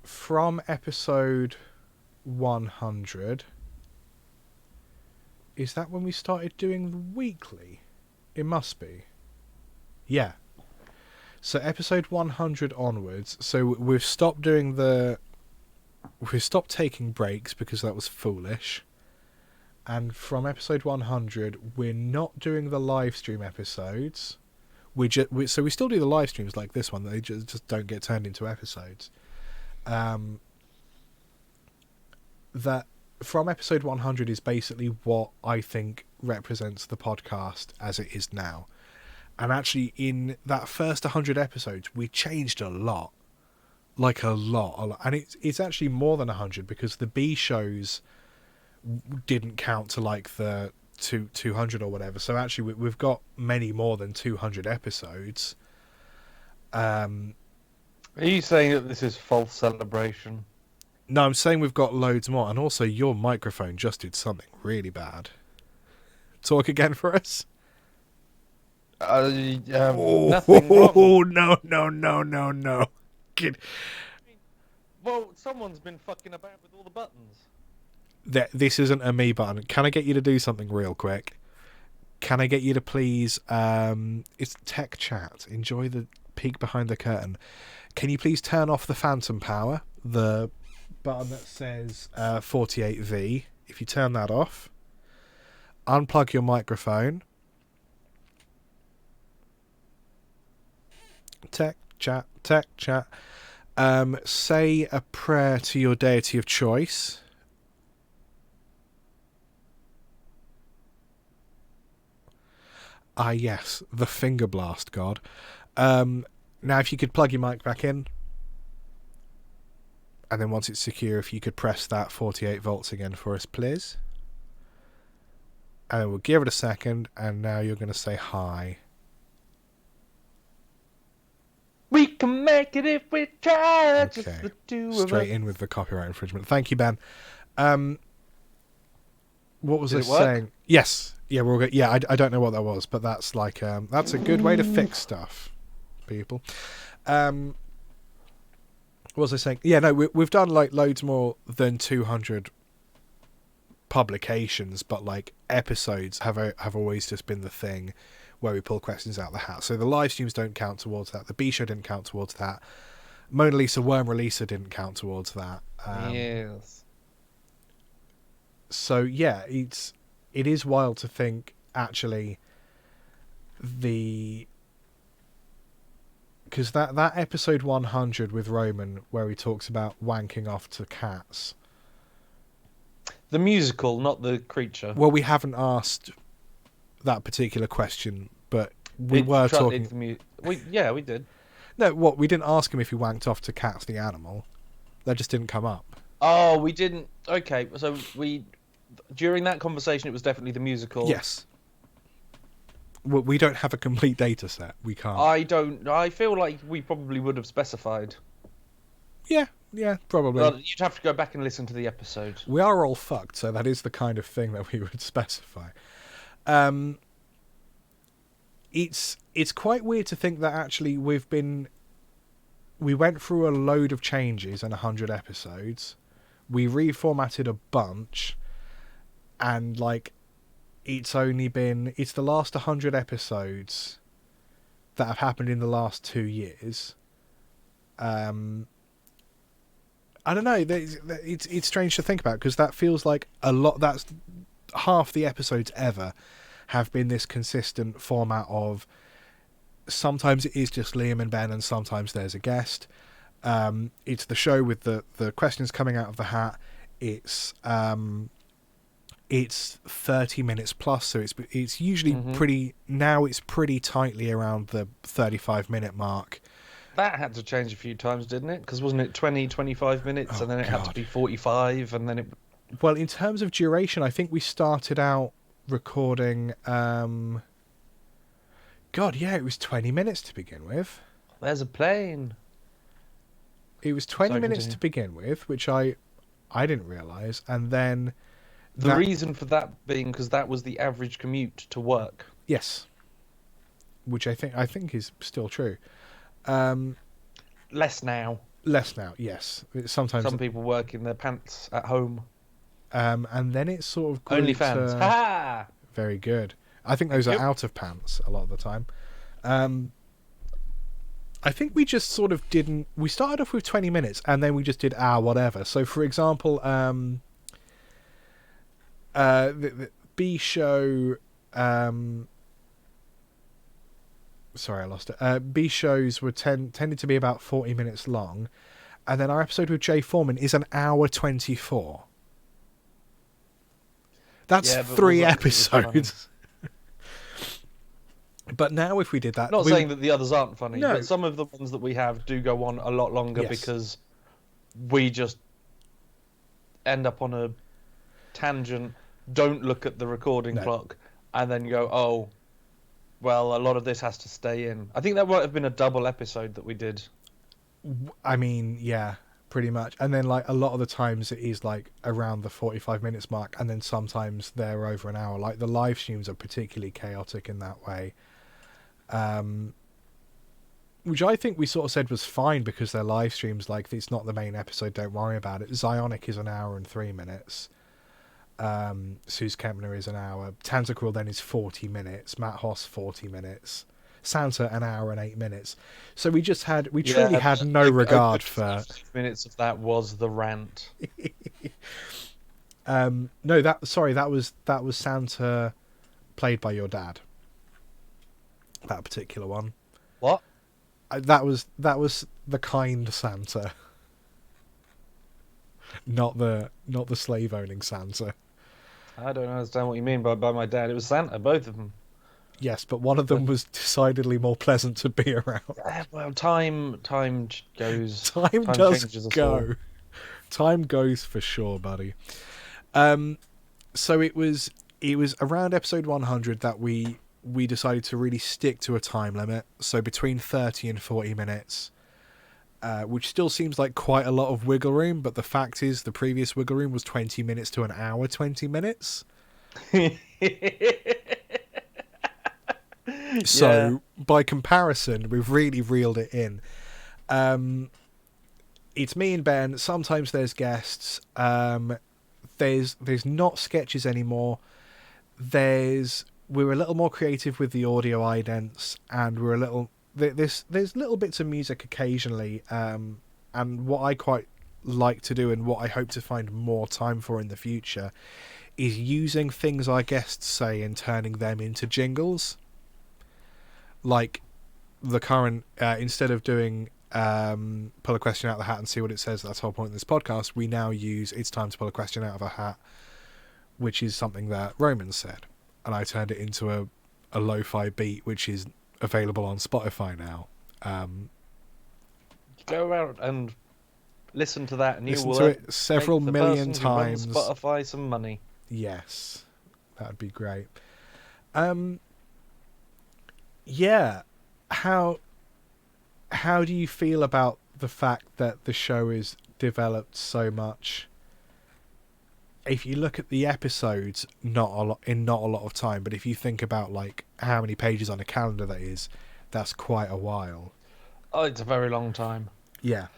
from episode 100... Is that when we started doing the weekly? It must be. Yeah. So episode 100 onwards. So we've stopped taking breaks because that was foolish. And from episode 100, we're not doing the live stream episodes. So we still do the live streams like this one. They just don't get turned into episodes. That from episode 100 is basically what I think represents the podcast as it is now. And actually, in that first 100 episodes, we changed a lot. Like a lot. And it's actually more than 100 because the B shows didn't count to like the 200 or whatever. So actually, we've got many more than 200 episodes. Are you saying that this is false celebration? No, I'm saying we've got loads more. And also, your microphone just did something really bad. Talk again for us. Nothing wrong. no, no, no, no, no. Get- Well, someone's been fucking about with all the buttons. This isn't a me button. Can I get you to do something real quick? Can I get you to please... it's tech chat. Enjoy the peek behind the curtain. Can you please turn off the phantom power? The button that says 48V. If you turn that off, unplug your microphone. Tech chat, tech chat. Say a prayer to your deity of choice. Ah, yes, the finger blast god. Now, if you could plug your mic back in, and then once it's secure, if you could press that 48 volts again for us, please. And then we'll give it a second, and now you're going to say hi. We can make it if we try. Okay. Just the two of Straight us. in with the copyright infringement. Thank you, Ben. What was Did I it work? saying? Yes. Yeah, we're all good. Yeah, I don't know what that was, but that's like that's a good way to fix stuff, people. What was I saying? Yeah, no, we've done like loads more than 200 publications, but like episodes have always just been the thing where we pull questions out of the hat. So the live streams don't count towards that. The B show didn't count towards that. Mona Lisa Worm Releaser didn't count towards that. Yes. So yeah, it is wild to think actually because that episode 100 with Roman where he talks about wanking off to cats. The musical, not the creature. Well, we haven't asked that particular question, but we were talking. Yeah, we did. No, what we didn't ask him if he wanked off to cats the animal. That just didn't come up. Oh, we didn't. Okay, so during that conversation, it was definitely the musical. Yes. Well, we don't have a complete data set. We can't. I feel like we probably would have specified. Yeah, probably. Well, you'd have to go back and listen to the episode. We are all fucked, so that is the kind of thing that we would specify. It's quite weird to think that actually we went through a load of changes in 100 episodes. We reformatted a bunch, and like it's the last 100 episodes that have happened in the last 2 years. I don't know. It's strange to think about because that feels like a lot. That's half the episodes ever have been this consistent format of sometimes it is just Liam and Ben and sometimes there's a guest. It's the show with the questions coming out of the hat. It's 30 minutes plus, so it's usually it's pretty tightly around the 35-minute mark. That had to change a few times, didn't it? Because wasn't it 20, 25 minutes, and then it had to be 45, and then it... Well, in terms of duration, I think we started out recording... it was 20 minutes to begin with. There's a plane. It was 20 minutes to begin with, which I didn't realise, and then... The reason for that being because that was the average commute to work. Yes. Which I think is still true. Less now, yes. Sometimes some people work in their pants at home. And then it's sort of grew OnlyFans. Ha! Very good. I think those are out of pants a lot of the time. I think we just sort of didn't... We started off with 20 minutes and then we just did whatever. So, for example, the B show... Sorry, I lost it. B shows were tended to be about 40 minutes long. And then our episode with Jay Foreman is an hour 24. That's 3 episodes. But now if we did that... Not saying that the others aren't funny, No. but some of the ones that we have do go on a lot longer because we just end up on a tangent, don't look at the recording clock, and then go, oh, well, a lot of this has to stay in. I think that might have been a double episode that we did. I mean, yeah, pretty much. And then, like, a lot of the times it is, like, around the 45 minutes mark, and then sometimes they're over an hour. Like, the live streams are particularly chaotic in that way. which I think we sort of said was fine because their live streams, like, it's not the main episode, don't worry about it. Zionic is 1 hour and 3 minutes. Suze Kempner is 1 hour. Tanzaqul then is 40 minutes. Matt Hoss 40 minutes. Santa 1 hour and 8 minutes. So we truly had no regard for. Minutes of that was the rant. No, that was Santa, played by your dad. That particular one. What? That was the kind Santa, not the slave owning Santa. I don't understand what you mean by my dad. It was Santa, both of them. Yes, but one of them was decidedly more pleasant to be around. Well, time goes. Time does go. Time goes for sure, buddy. So it was around episode 100 that we decided to really stick to a time limit. So between 30 and 40 minutes, which still seems like quite a lot of wiggle room, but the fact is the previous wiggle room was 20 minutes to 1 hour, 20 minutes. So by comparison, we've really reeled it in. It's me and Ben. Sometimes there's guests. There's not sketches anymore. We're a little more creative with the audio idents, and we're a little there's little bits of music occasionally. And what I quite like to do, and what I hope to find more time for in the future, is using things our guests say and turning them into jingles. Like the current, instead of doing pull a question out of the hat and see what it says, that's the whole point of this podcast, we now use "It's time to pull a question out of a hat," which is something that Roman said, and I turned it into a lo-fi beat, which is available on Spotify now. Go out and listen to that, and you will listen to it several million times. Spotify some money. Yes, that'd be great. Yeah, how do you feel about the fact that the show is developed so much? If you look at the episodes, not a lot of time, but if you think about like how many pages on a calendar that is, that's quite a while. Oh, it's a very long time. Yeah.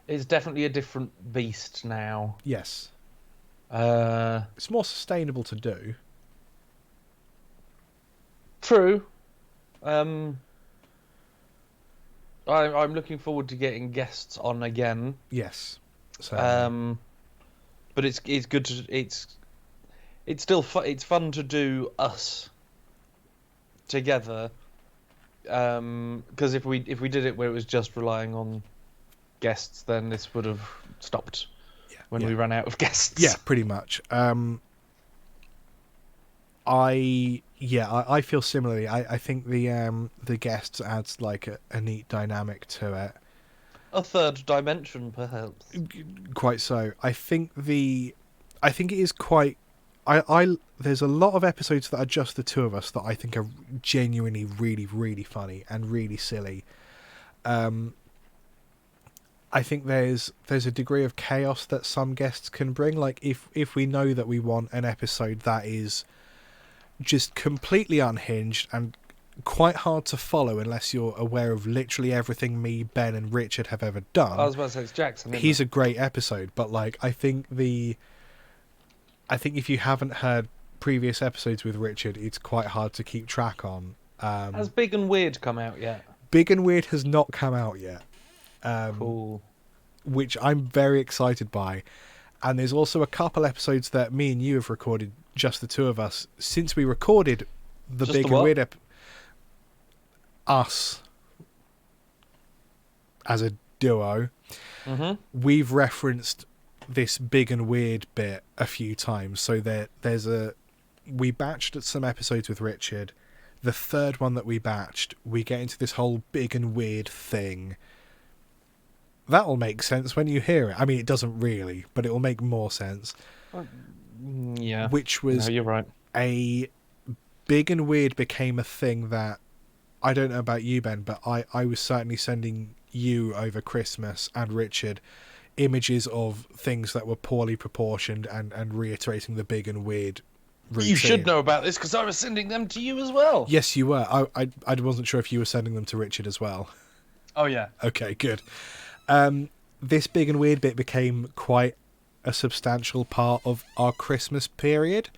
It's definitely a different beast now. Yes. It's more sustainable to do. True. I'm looking forward to getting guests on again. Yes. So. But it's good to it's still it's fun to do us together. Because if we did it where it was just relying on guests, then this would have stopped when we ran out of guests. Yeah, pretty much. I feel similarly. I think the guests adds like a neat dynamic to it. A third dimension, perhaps. Quite so. I think it is quite. There's a lot of episodes that are just the two of us that I think are genuinely really, really funny and really silly. I think there's a degree of chaos that some guests can bring. Like if we know that we want an episode that is just completely unhinged and quite hard to follow unless you're aware of literally everything me, Ben, and Richard have ever done. I was about to say it's Jackson. He's a great episode, but like I think if you haven't heard previous episodes with Richard, it's quite hard to keep track on. Has Big and Weird come out yet? Big and Weird has not come out yet. Cool. Which I'm very excited by. And there's also a couple episodes that me and you have recorded, just the two of us, since we recorded the Big and Weird us as a duo. Mm-hmm. We've referenced this Big and Weird bit a few times. So we batched some episodes with Richard. The third one that we batched, we get into this whole Big and Weird thing. That'll make sense when you hear it. I mean, it doesn't really, but it will make more sense. Yeah. Which was... No, you're right. A Big and Weird became a thing that... I don't know about you, Ben, but I was certainly sending you over Christmas and Richard images of things that were poorly proportioned and reiterating the Big and Weird routine. You should know about this because I was sending them to you as well. Yes, you were. I wasn't sure if you were sending them to Richard as well. Oh yeah. Okay, good. This big and weird bit became quite a substantial part of our Christmas period.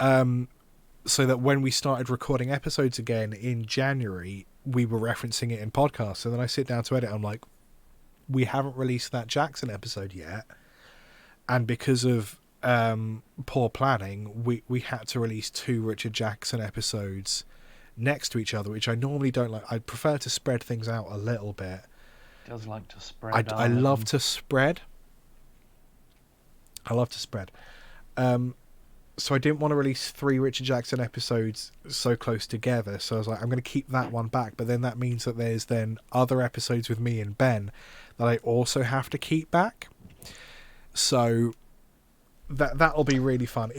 So that when we started recording episodes again in January, we were referencing it in podcasts. And then I sit down to edit. I'm like, we haven't released that Jackson episode yet. And because of poor planning, we had to release 2 Richard Jackson episodes next to each other, which I normally don't like. I prefer to spread things out a little bit. Does like to spread. I love to spread. So I didn't want to release 3 Richard Jackson episodes so close together. So I was like, I'm going to keep that one back. But then that means that there's then other episodes with me and Ben that I also have to keep back. So that'll be really fun.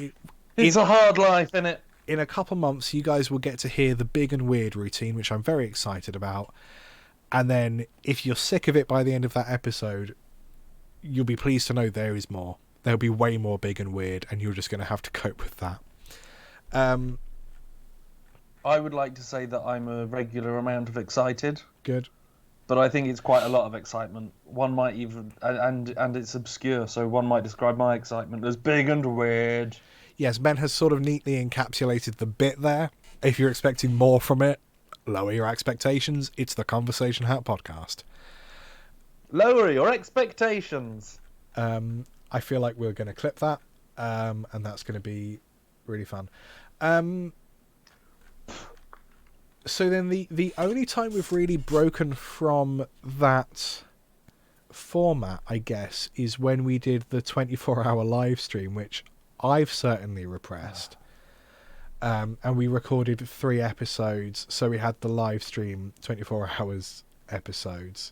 It's a hard life, isn't it? In a couple months, you guys will get to hear the big and weird routine, which I'm very excited about. And then if you're sick of it by the end of that episode, you'll be pleased to know there is more. There'll be way more big and weird, and you're just going to have to cope with that. I would like to say that I'm a regular amount of excited. Good. But I think it's quite a lot of excitement. One might even... And it's obscure, so one might describe my excitement as big and weird. Yes, Ben has sort of neatly encapsulated the bit there. If you're expecting more from it, lower your expectations. It's the Conversation Hat podcast. Lower your expectations. I feel like we're going to clip that, and that's going to be really fun. So then the only time we've really broken from that format, I guess, is when we did the 24-hour live stream, which I've certainly repressed. And we recorded 3 episodes, so we had the live stream 24 hours episodes.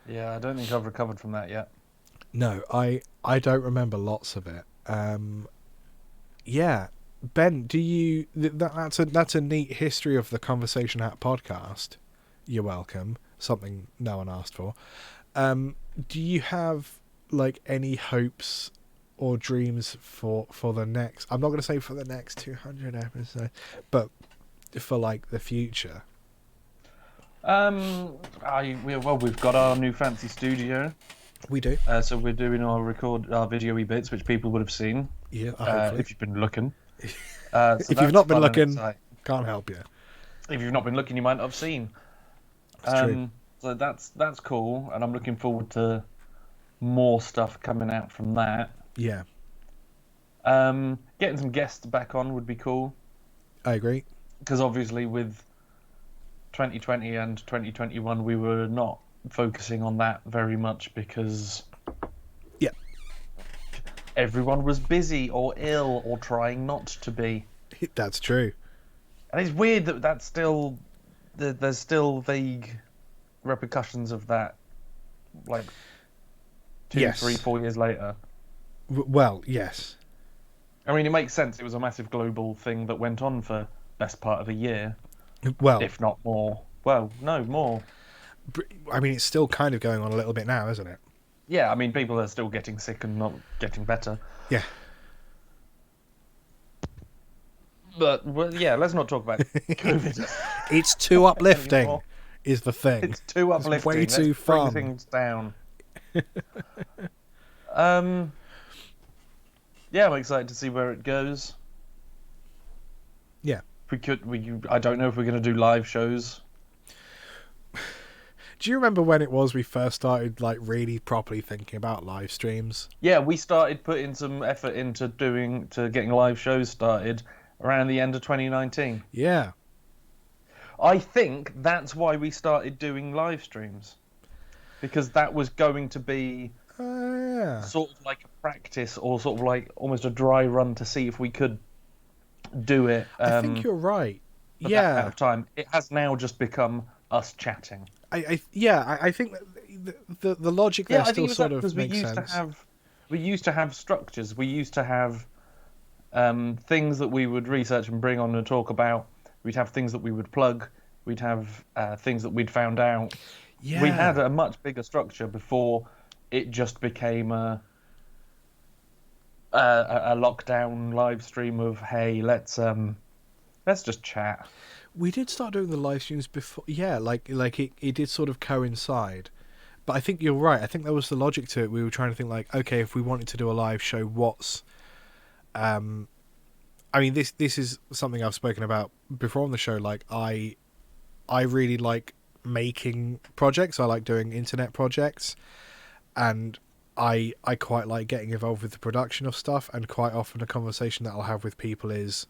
Yeah, I don't think I've recovered from that yet. No, I don't remember lots of it. Yeah, Ben, do you? That's a neat history of the Conversation Hat podcast. You're welcome. Something no one asked for. Do you have like any hopes or dreams for the next? I'm not going to say for the next 200 episodes, but for like the future. We've got our new fancy studio. We do. So we're doing our video-y bits, which people would have seen. Yeah, hopefully. If you've been looking. If you've not been looking, can't help you. If you've not been looking, you might not have seen. It's true. So that's cool, and I'm looking forward to more stuff coming out from that. Yeah. Getting some guests back on would be cool. I agree. Because obviously with 2020 and 2021, we were not focusing on that very much because everyone was busy or ill or trying not to be. That's true. And it's weird that that's still there's still vague repercussions of that, like 2, 3, 4 years later. Well, yes. I mean, it makes sense. It was a massive global thing that went on for best part of a year. Well, if not more. Well, no, more. I mean, it's still kind of going on a little bit now, isn't it? Yeah, I mean, people are still getting sick and not getting better. Yeah. But, well, yeah, let's not talk about COVID. It's too uplifting, is the thing. It's too uplifting. It's way too let's fun. bring things down. Yeah, I'm excited to see where it goes. Yeah. I don't know if we're going to do live shows. Do you remember when it was we first started like really properly thinking about live streams? Yeah, we started putting some effort into getting live shows started around the end of 2019. Yeah. I think that's why we started doing live streams. Because that was going to be sort of like a practice or sort of like almost a dry run to see if we could do it. I think you're right. For that amount of time. It has now just become us chatting. I think the logic there still sort of makes sense. We used to have structures. We used to have things that we would research and bring on and talk about. We'd have things that we would plug. We'd have things that we'd found out. Yeah. We had a much bigger structure before it just became a lockdown live stream of, hey, let's just chat. We did start doing the live streams before, yeah, like it did sort of coincide. But I think you're right. I think there was the logic to it. We were trying to think like, okay, if we wanted to do a live show, what's I mean, this is something I've spoken about before on the show. Like, I really like making projects. I like doing internet projects, and I quite like getting involved with the production of stuff. And quite often, a conversation that I'll have with people is,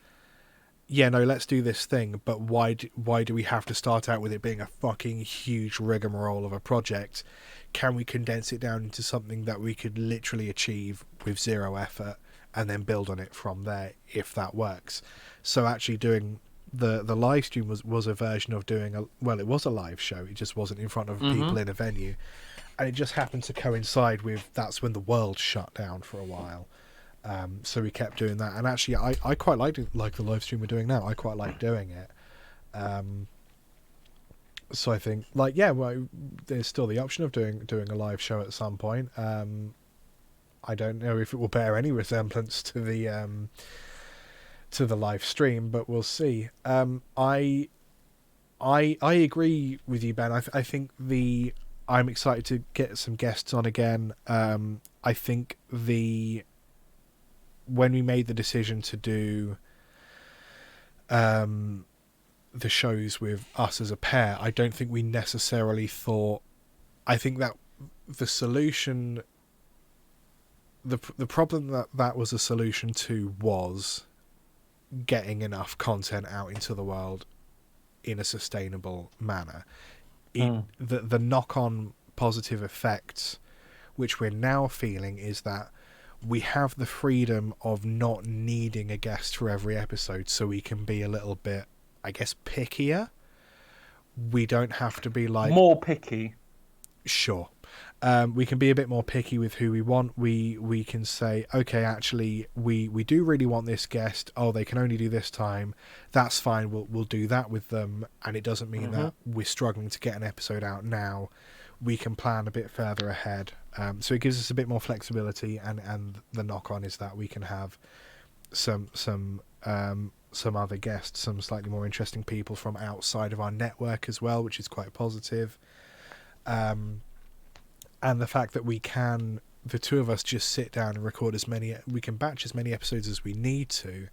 yeah, no, let's do this thing, but why do we have to start out with it being a fucking huge rigmarole of a project? Can we condense it down into something that we could literally achieve with zero effort, and then build on it from there if that works? So actually doing the live stream was a version of doing it was a live show. It just wasn't in front of people in a venue, and it just happened to coincide with that's when the world shut down for a while. So we kept doing that, and actually I quite liked it, like the live stream we're doing now. I quite like doing it. So I think, like, yeah, well, there's still the option of doing a live show at some point. I don't know if it will bear any resemblance to the live stream, but we'll see. I agree with you, Ben. I think I'm excited to get some guests on again. I think when we made the decision to do the shows with us as a pair, I don't think we necessarily thought. I think that the solution, the problem that was a solution to was getting enough content out into the world in a sustainable manner. The knock-on positive effects, which we're now feeling, is that we have the freedom of not needing a guest for every episode, so we can be a little bit, I guess, pickier. We don't have to be like... More picky. Sure. We can be a bit more picky with who we want. We can say, okay, actually, we do really want this guest. Oh, they can only do this time. That's fine. We'll do that with them. And it doesn't mean that we're struggling to get an episode out now. We can plan a bit further ahead. So it gives us a bit more flexibility, and the knock-on is that we can have some other guests, some slightly more interesting people from outside of our network as well, which is quite positive. And the fact that the two of us just sit down and record we can batch as many episodes as we need to.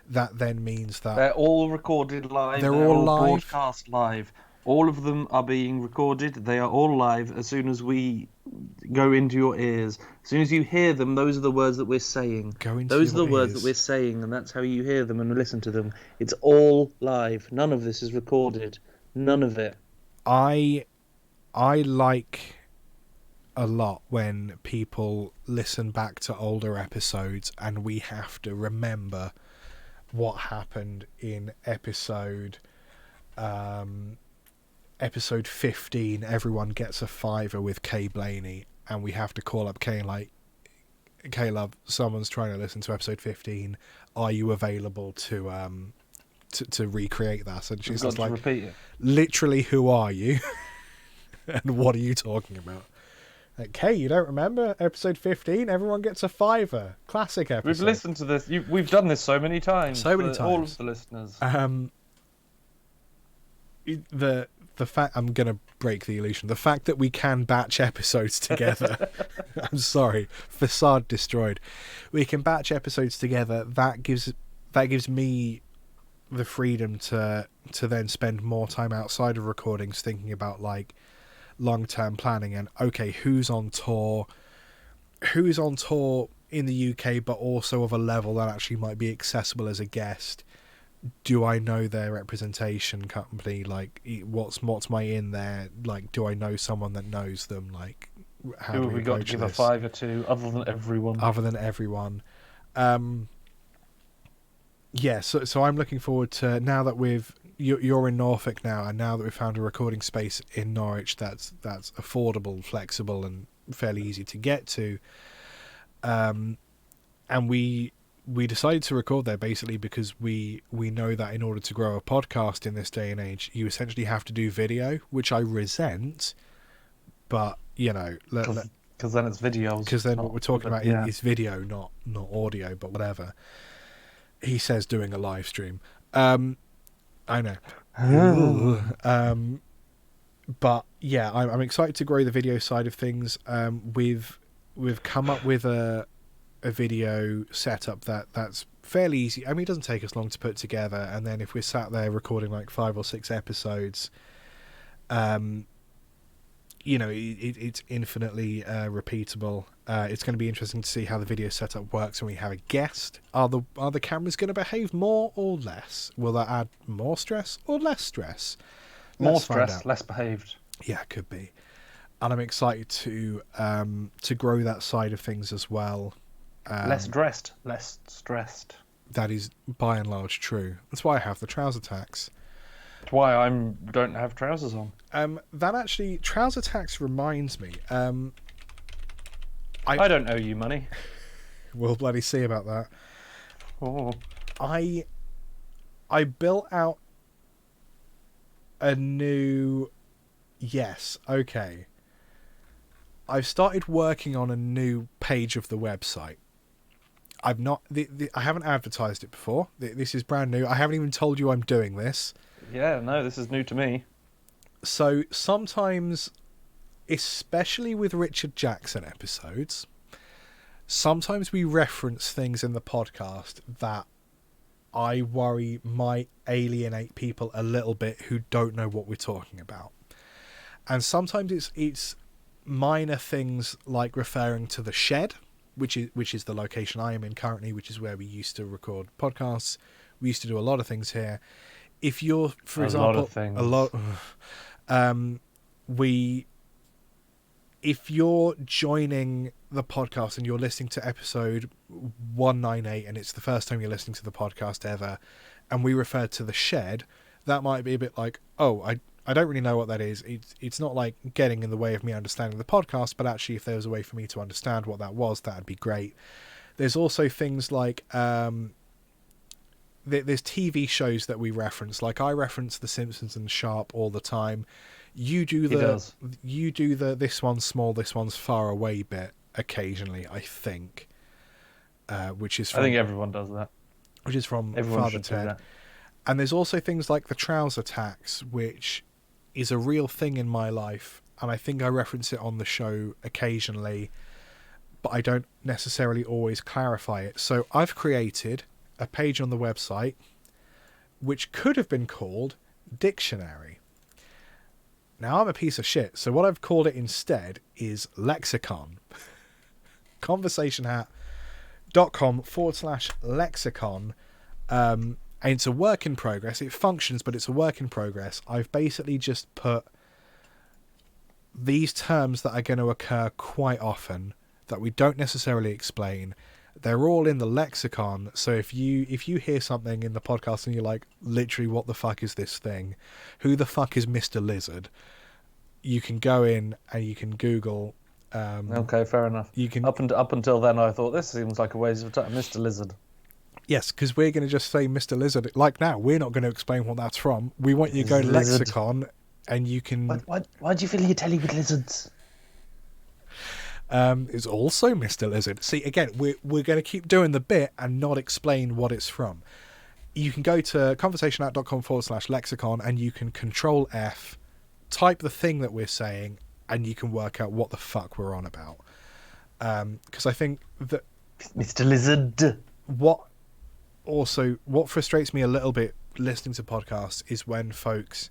That then means that they're all recorded live. They're all live. Broadcast live. All of them are being recorded. They are all live as soon as we go into your ears. As soon as you hear them, those are the words that we're saying. Those are the words that we're saying, and that's how you hear them and listen to them. It's all live. None of this is recorded. None of it. I like a lot when people listen back to older episodes and we have to remember what happened in episode 15. Everyone gets a fiver with Kay Blaney, and we have to call up Kay and like, Kay, love, someone's trying to listen to episode 15. Are you available to recreate that? And she's just like, repeat it. Literally, who are you? And what are you talking about? Like, Kay, you don't remember episode 15? Everyone gets a fiver. Classic episode. We've listened to this. We've done this so many times. So many times. All of the listeners. The fact, I'm gonna break the illusion. The fact that we can batch episodes together. I'm sorry, facade destroyed. We can batch episodes together. That gives me the freedom to then spend more time outside of recordings thinking about like long-term planning and okay, who's on tour in the UK but also of a level that actually might be accessible as a guest. Do I know their representation company? Like, what's my in there? Like, do I know someone that knows them? Like, how who do have we got to give a fiver to other than everyone? Yeah, so I'm looking forward to, now that you're in Norfolk now, and now that we've found a recording space in Norwich that's affordable, flexible, and fairly easy to get to, and we decided to record there basically because we know that in order to grow a podcast in this day and age, you essentially have to do video, which I resent, but you know, Because then it's videos. Because then what we're talking about is video, not audio, but whatever. He says doing a live stream. I know. But yeah, I'm excited to grow the video side of things. We've come up with a video setup that's fairly easy. I mean, it doesn't take us long to put together. And then if we're sat there recording like 5 or 6 episodes, it's infinitely repeatable. It's going to be interesting to see how the video setup works when we have a guest. Are the cameras going to behave more or less? Will that add more stress or less stress? More stress, less behaved. Yeah, it could be. And I'm excited to grow that side of things as well. Less dressed, less stressed. That is by and large true. That's why I have the trouser tax. That's why I don't have trousers on. That actually, trouser tax reminds me. I don't owe you money. We'll bloody see about that. Oh. I built out a new... Yes, okay. I've started working on a new page of the website. I've not... I haven't advertised it before. This is brand new. I haven't even told you I'm doing this. Yeah, no, this is new to me. So sometimes, especially with Richard Jackson episodes, sometimes we reference things in the podcast that I worry might alienate people a little bit who don't know what we're talking about. And sometimes it's minor things like referring to the shed, which is the location I am in currently, which is where we used to record podcasts. We used to do a lot of things here. If you're, for example, if you're joining the podcast and you're listening to episode 198 and it's the first time you're listening to the podcast ever, and we refer to the shed, that might be a bit like, oh, I don't really know what that is. It's not like getting in the way of me understanding the podcast, but actually if there was a way for me to understand what that was, that'd be great. There's also things like there's TV shows that we reference. Like I reference The Simpsons and Sharp all the time. You do the this one's small, this one's far away bit occasionally, I think. Which is from, I think everyone does that. Which is from Everyone Father Ted. And there's also things like the trouser tax, which is a real thing in my life, and I think I reference it on the show occasionally, but I don't necessarily always clarify it. So I've created a page on the website which could have been called Dictionary. Now I'm a piece of shit, so what I've called it instead is Lexicon. conversationhat.com/lexicon. And it's a work in progress. It functions, but it's a work in progress. I've basically just put these terms that are going to occur quite often that we don't necessarily explain. They're all in the lexicon. So if you hear something in the podcast and you're like, literally, what the fuck is this thing? Who the fuck is Mr. Lizard? You can go in and you can Google. Okay, fair enough. You can up until then, I thought this seems like a waste of time, Mr. Lizard. Yes, because we're going to just say Mr. Lizard. Like now, we're not going to explain what that's from. We want you to go to Lexicon and you can... Why do you fill your telly with lizards? It's also Mr. Lizard. See, again, we're going to keep doing the bit and not explain what it's from. You can go to conversationhat.com/lexicon and you can Control F, type the thing that we're saying, and you can work out what the fuck we're on about. Because I think that... Mr. Lizard. What frustrates me a little bit listening to podcasts is when folks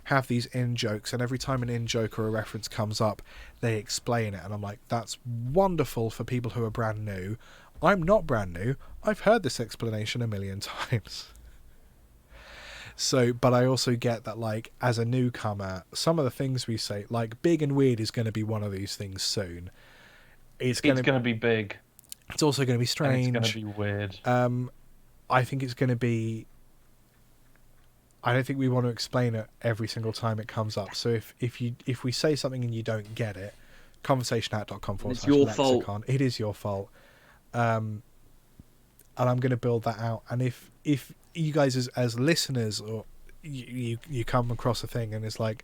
have these in-jokes, and every time an in-joke or a reference comes up, they explain it, and I'm like, that's wonderful for people who are brand new. I'm not brand new. I've heard this explanation a million times. So, but I also get that, like, as a newcomer, some of the things we say, like, big and weird is going to be one of these things soon. It's going to be big. It's also going to be strange. And it's going to be weird. I think it's going to be... I don't think we want to explain it every single time it comes up. So if we say something and you don't get it, conversationhat.com/lexicon. It's your fault. It is your fault. And I'm going to build that out. And if you guys as listeners, or you come across a thing and it's like,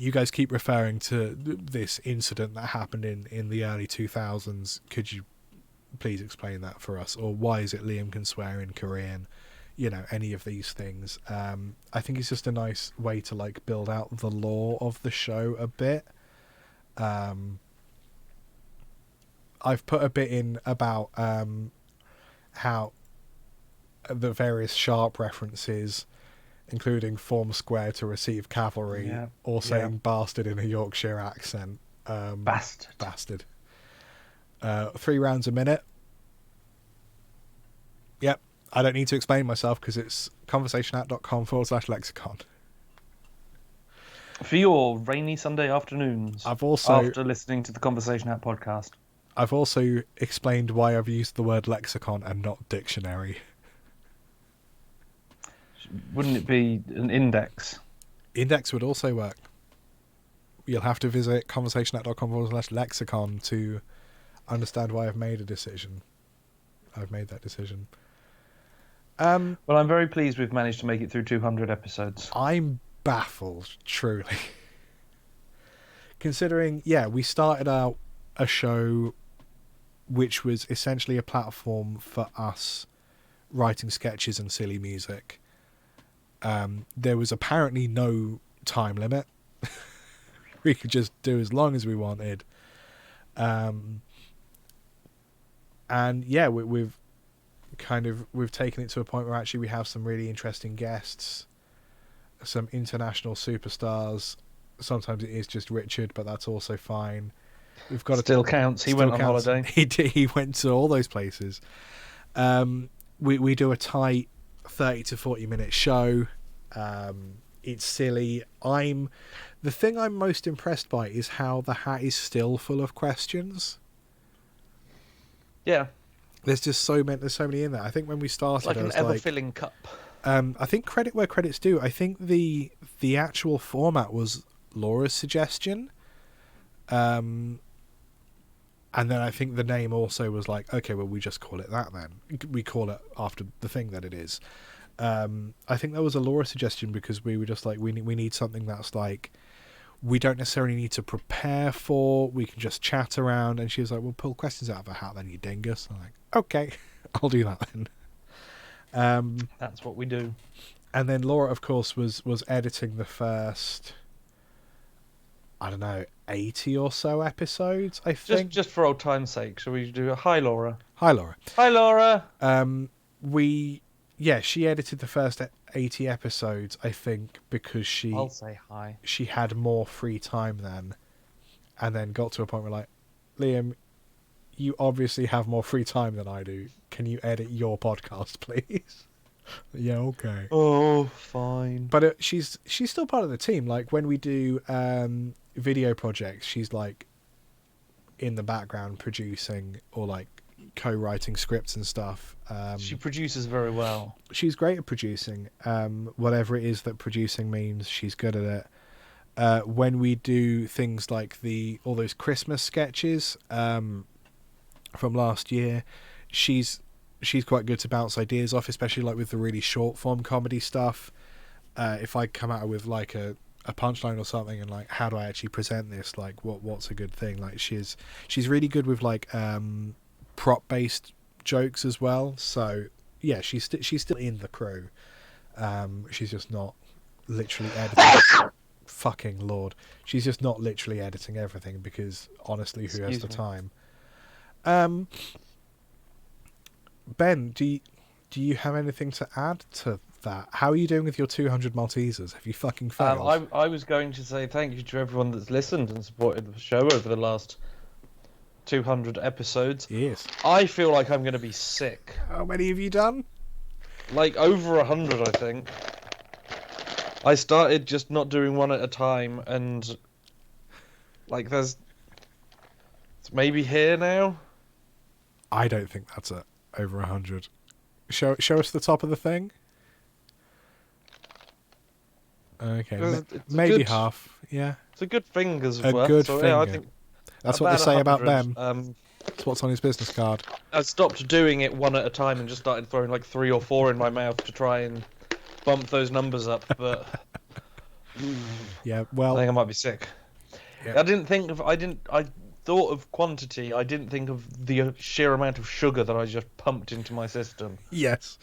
you guys keep referring to this incident that happened in the early 2000s. Could you please explain that for us? Or why is it Liam can swear in Korean? You know, any of these things. I think it's just a nice way to like build out the lore of the show a bit. I've put a bit in about how the various sharp references, including form square to receive cavalry, or saying bastard in a Yorkshire accent. Bastard. 3 rounds a minute. Yep. I don't need to explain myself because it's conversationapp.com/lexicon. For your rainy Sunday afternoons. After listening to the Conversation App podcast. I've also explained why I've used the word lexicon and not dictionary. Wouldn't it be an index? Index would also work. You'll have to visit conversationapp.com/lexicon to understand why I've made a decision. I've made that decision. Well, I'm very pleased we've managed to make it through 200 episodes. I'm baffled, truly. Considering, we started out a show which was essentially a platform for us writing sketches and silly music. There was apparently no time limit. We could just do as long as we wanted. And we've taken it to a point where actually we have some really interesting guests, some international superstars. Sometimes it is just Richard, but that's also fine. We've got still counts. He went on holiday. He did. He went to all those places. We do a tight 30 to 40 minute show. It's silly. The thing I'm most impressed by is how the hat is still full of questions. Yeah. There's just so many in there. I think when we started, it's like an ever-filling cup. I think credit where credit's due. I think the actual format was Laura's suggestion. And then I think the name also was like, okay, well, we just call it that then. We call it after the thing that it is. I think that was a Laura suggestion because we were just like, we need something that's like, we don't necessarily need to prepare for, we can just chat around. And she was like, well, pull questions out of a hat then, you dingus. I'm like, okay, I'll do that then. That's what we do. And then Laura, of course, was editing the first, I don't know, 80 or so episodes, I think. Just for old time's sake, shall we do a hi, Laura? Hi, Laura. Hi, Laura. She edited the first 80 episodes, I think, because I'll say hi. She had more free time then, and then got to a point where like, Liam, you obviously have more free time than I do. Can you edit your podcast, please? Yeah, okay. Oh, fine. But she's still part of the team. Like when we do video projects, she's like in the background producing or like co-writing scripts and stuff. She produces very well. She's great at producing. Whatever it is that producing means, she's good at it. When we do things like all those Christmas sketches from last year, she's quite good to bounce ideas off, especially like with the really short form comedy stuff. If I come at her with like a punchline or something and like, how do I actually present this? Like what's a good thing? Like she's really good with like prop based jokes as well. So yeah, she's still in the crew. She's just not literally editing. Fucking Lord. She's just not literally editing everything because honestly, who has the time? Ben, do you have anything to add to that? How are you doing with your 200 Maltesers? Have you fucking failed? I was going to say thank you to everyone that's listened and supported the show over the last 200 episodes. Yes. I feel like I'm going to be sick. How many have you done? Like over 100, I think. I started just not doing one at a time, and like it's maybe here now. I don't think that's over 100. Show us the top of the thing. Okay, maybe half. Yeah, it's a good finger's worth. A good finger. Yeah, I think that's what they say about 100, them. That's what's on his business card. I stopped doing it one at a time and just started throwing like 3 or 4 in my mouth to try and bump those numbers up, but Yeah, I well, think I might be sick. yeah. I thought of quantity. I didn't think of the sheer amount of sugar that I just pumped into my system. Yes.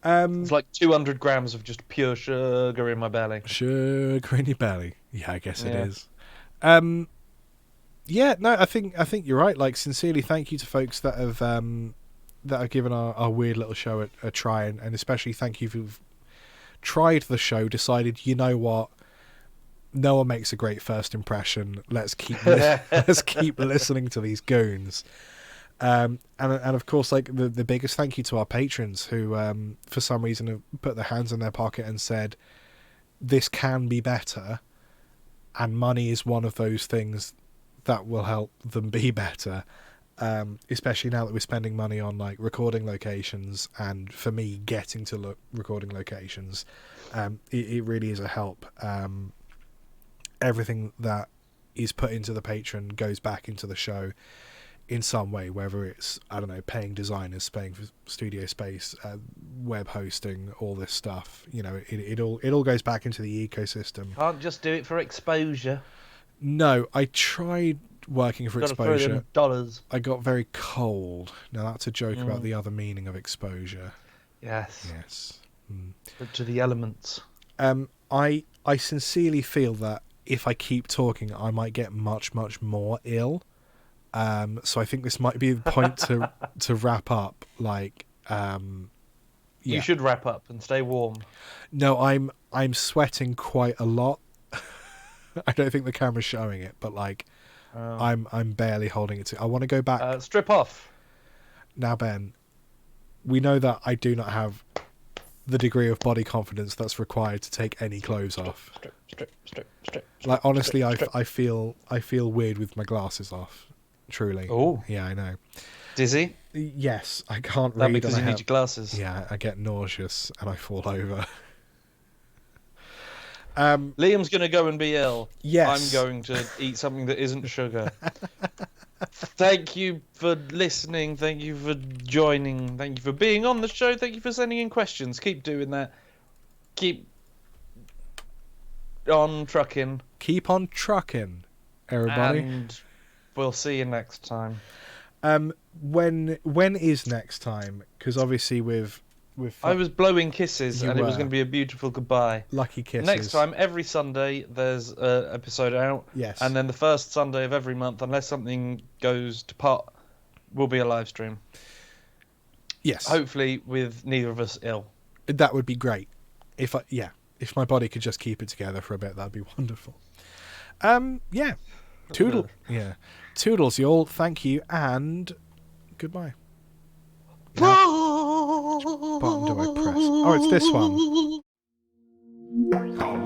It's like 200 grams of just pure sugar in my belly. Sugar in your belly. Yeah, I guess it Yeah. is. Yeah, no, I think you're right. Like, sincerely, thank you to folks that have given our weird little show a try, and especially thank you who've tried the show, decided, you know what, Noah makes a great first impression. Let's keep let's keep listening to these goons. And of course, like the biggest thank you to our patrons who, for some reason, have put their hands in their pocket and said, "This can be better," and money is one of those things that will help them be better. Especially now that we're spending money on like recording locations, and for me, getting to recording locations, it really is a help. Everything that is put into the patron goes back into the show in some way, whether it's, I don't know, paying designers, paying for studio space, web hosting, all this stuff. You know, it all goes back into the ecosystem. Can't just do it for exposure. No, I tried working for Gotta exposure. throw them dollars. I got very cold. Now that's a joke about the other meaning of exposure. Yes. Yes. To the elements. I sincerely feel that if I keep talking, I might get much more ill. So I think this might be the point to wrap up. Like, yeah. You should wrap up and stay warm. No, I'm sweating quite a lot. I don't think the camera's showing it, but like, I'm barely holding it. I want to go back. Strip off. Now, Ben, we know that I do not have the degree of body confidence that's required to take any clothes off. Strip. Like, honestly, I feel weird with my glasses off. Truly. Oh. Yeah, I know. Dizzy? Yes, I can't That read. because you need your glasses. Yeah, I get nauseous and I fall over. Liam's going to go and be ill. Yes. I'm going to eat something that isn't sugar. Thank you for listening. Thank you for joining. Thank you for being on the show. Thank you for sending in questions. Keep doing that. Keep on trucking. Keep on trucking, everybody. And we'll see you next time. When is next time? Because obviously with I was blowing kisses, and it was going to be a beautiful goodbye. Lucky kisses. Next time, every Sunday, there's an episode out. Yes. And then the first Sunday of every month, unless something goes to pot, will be a live stream. Yes. Hopefully with neither of us ill. That would be great. If my body could just keep it together for a bit, that'd be wonderful. Yeah. Toodles, y'all. Thank you and goodbye. Now, which button do I press? Oh, it's this one.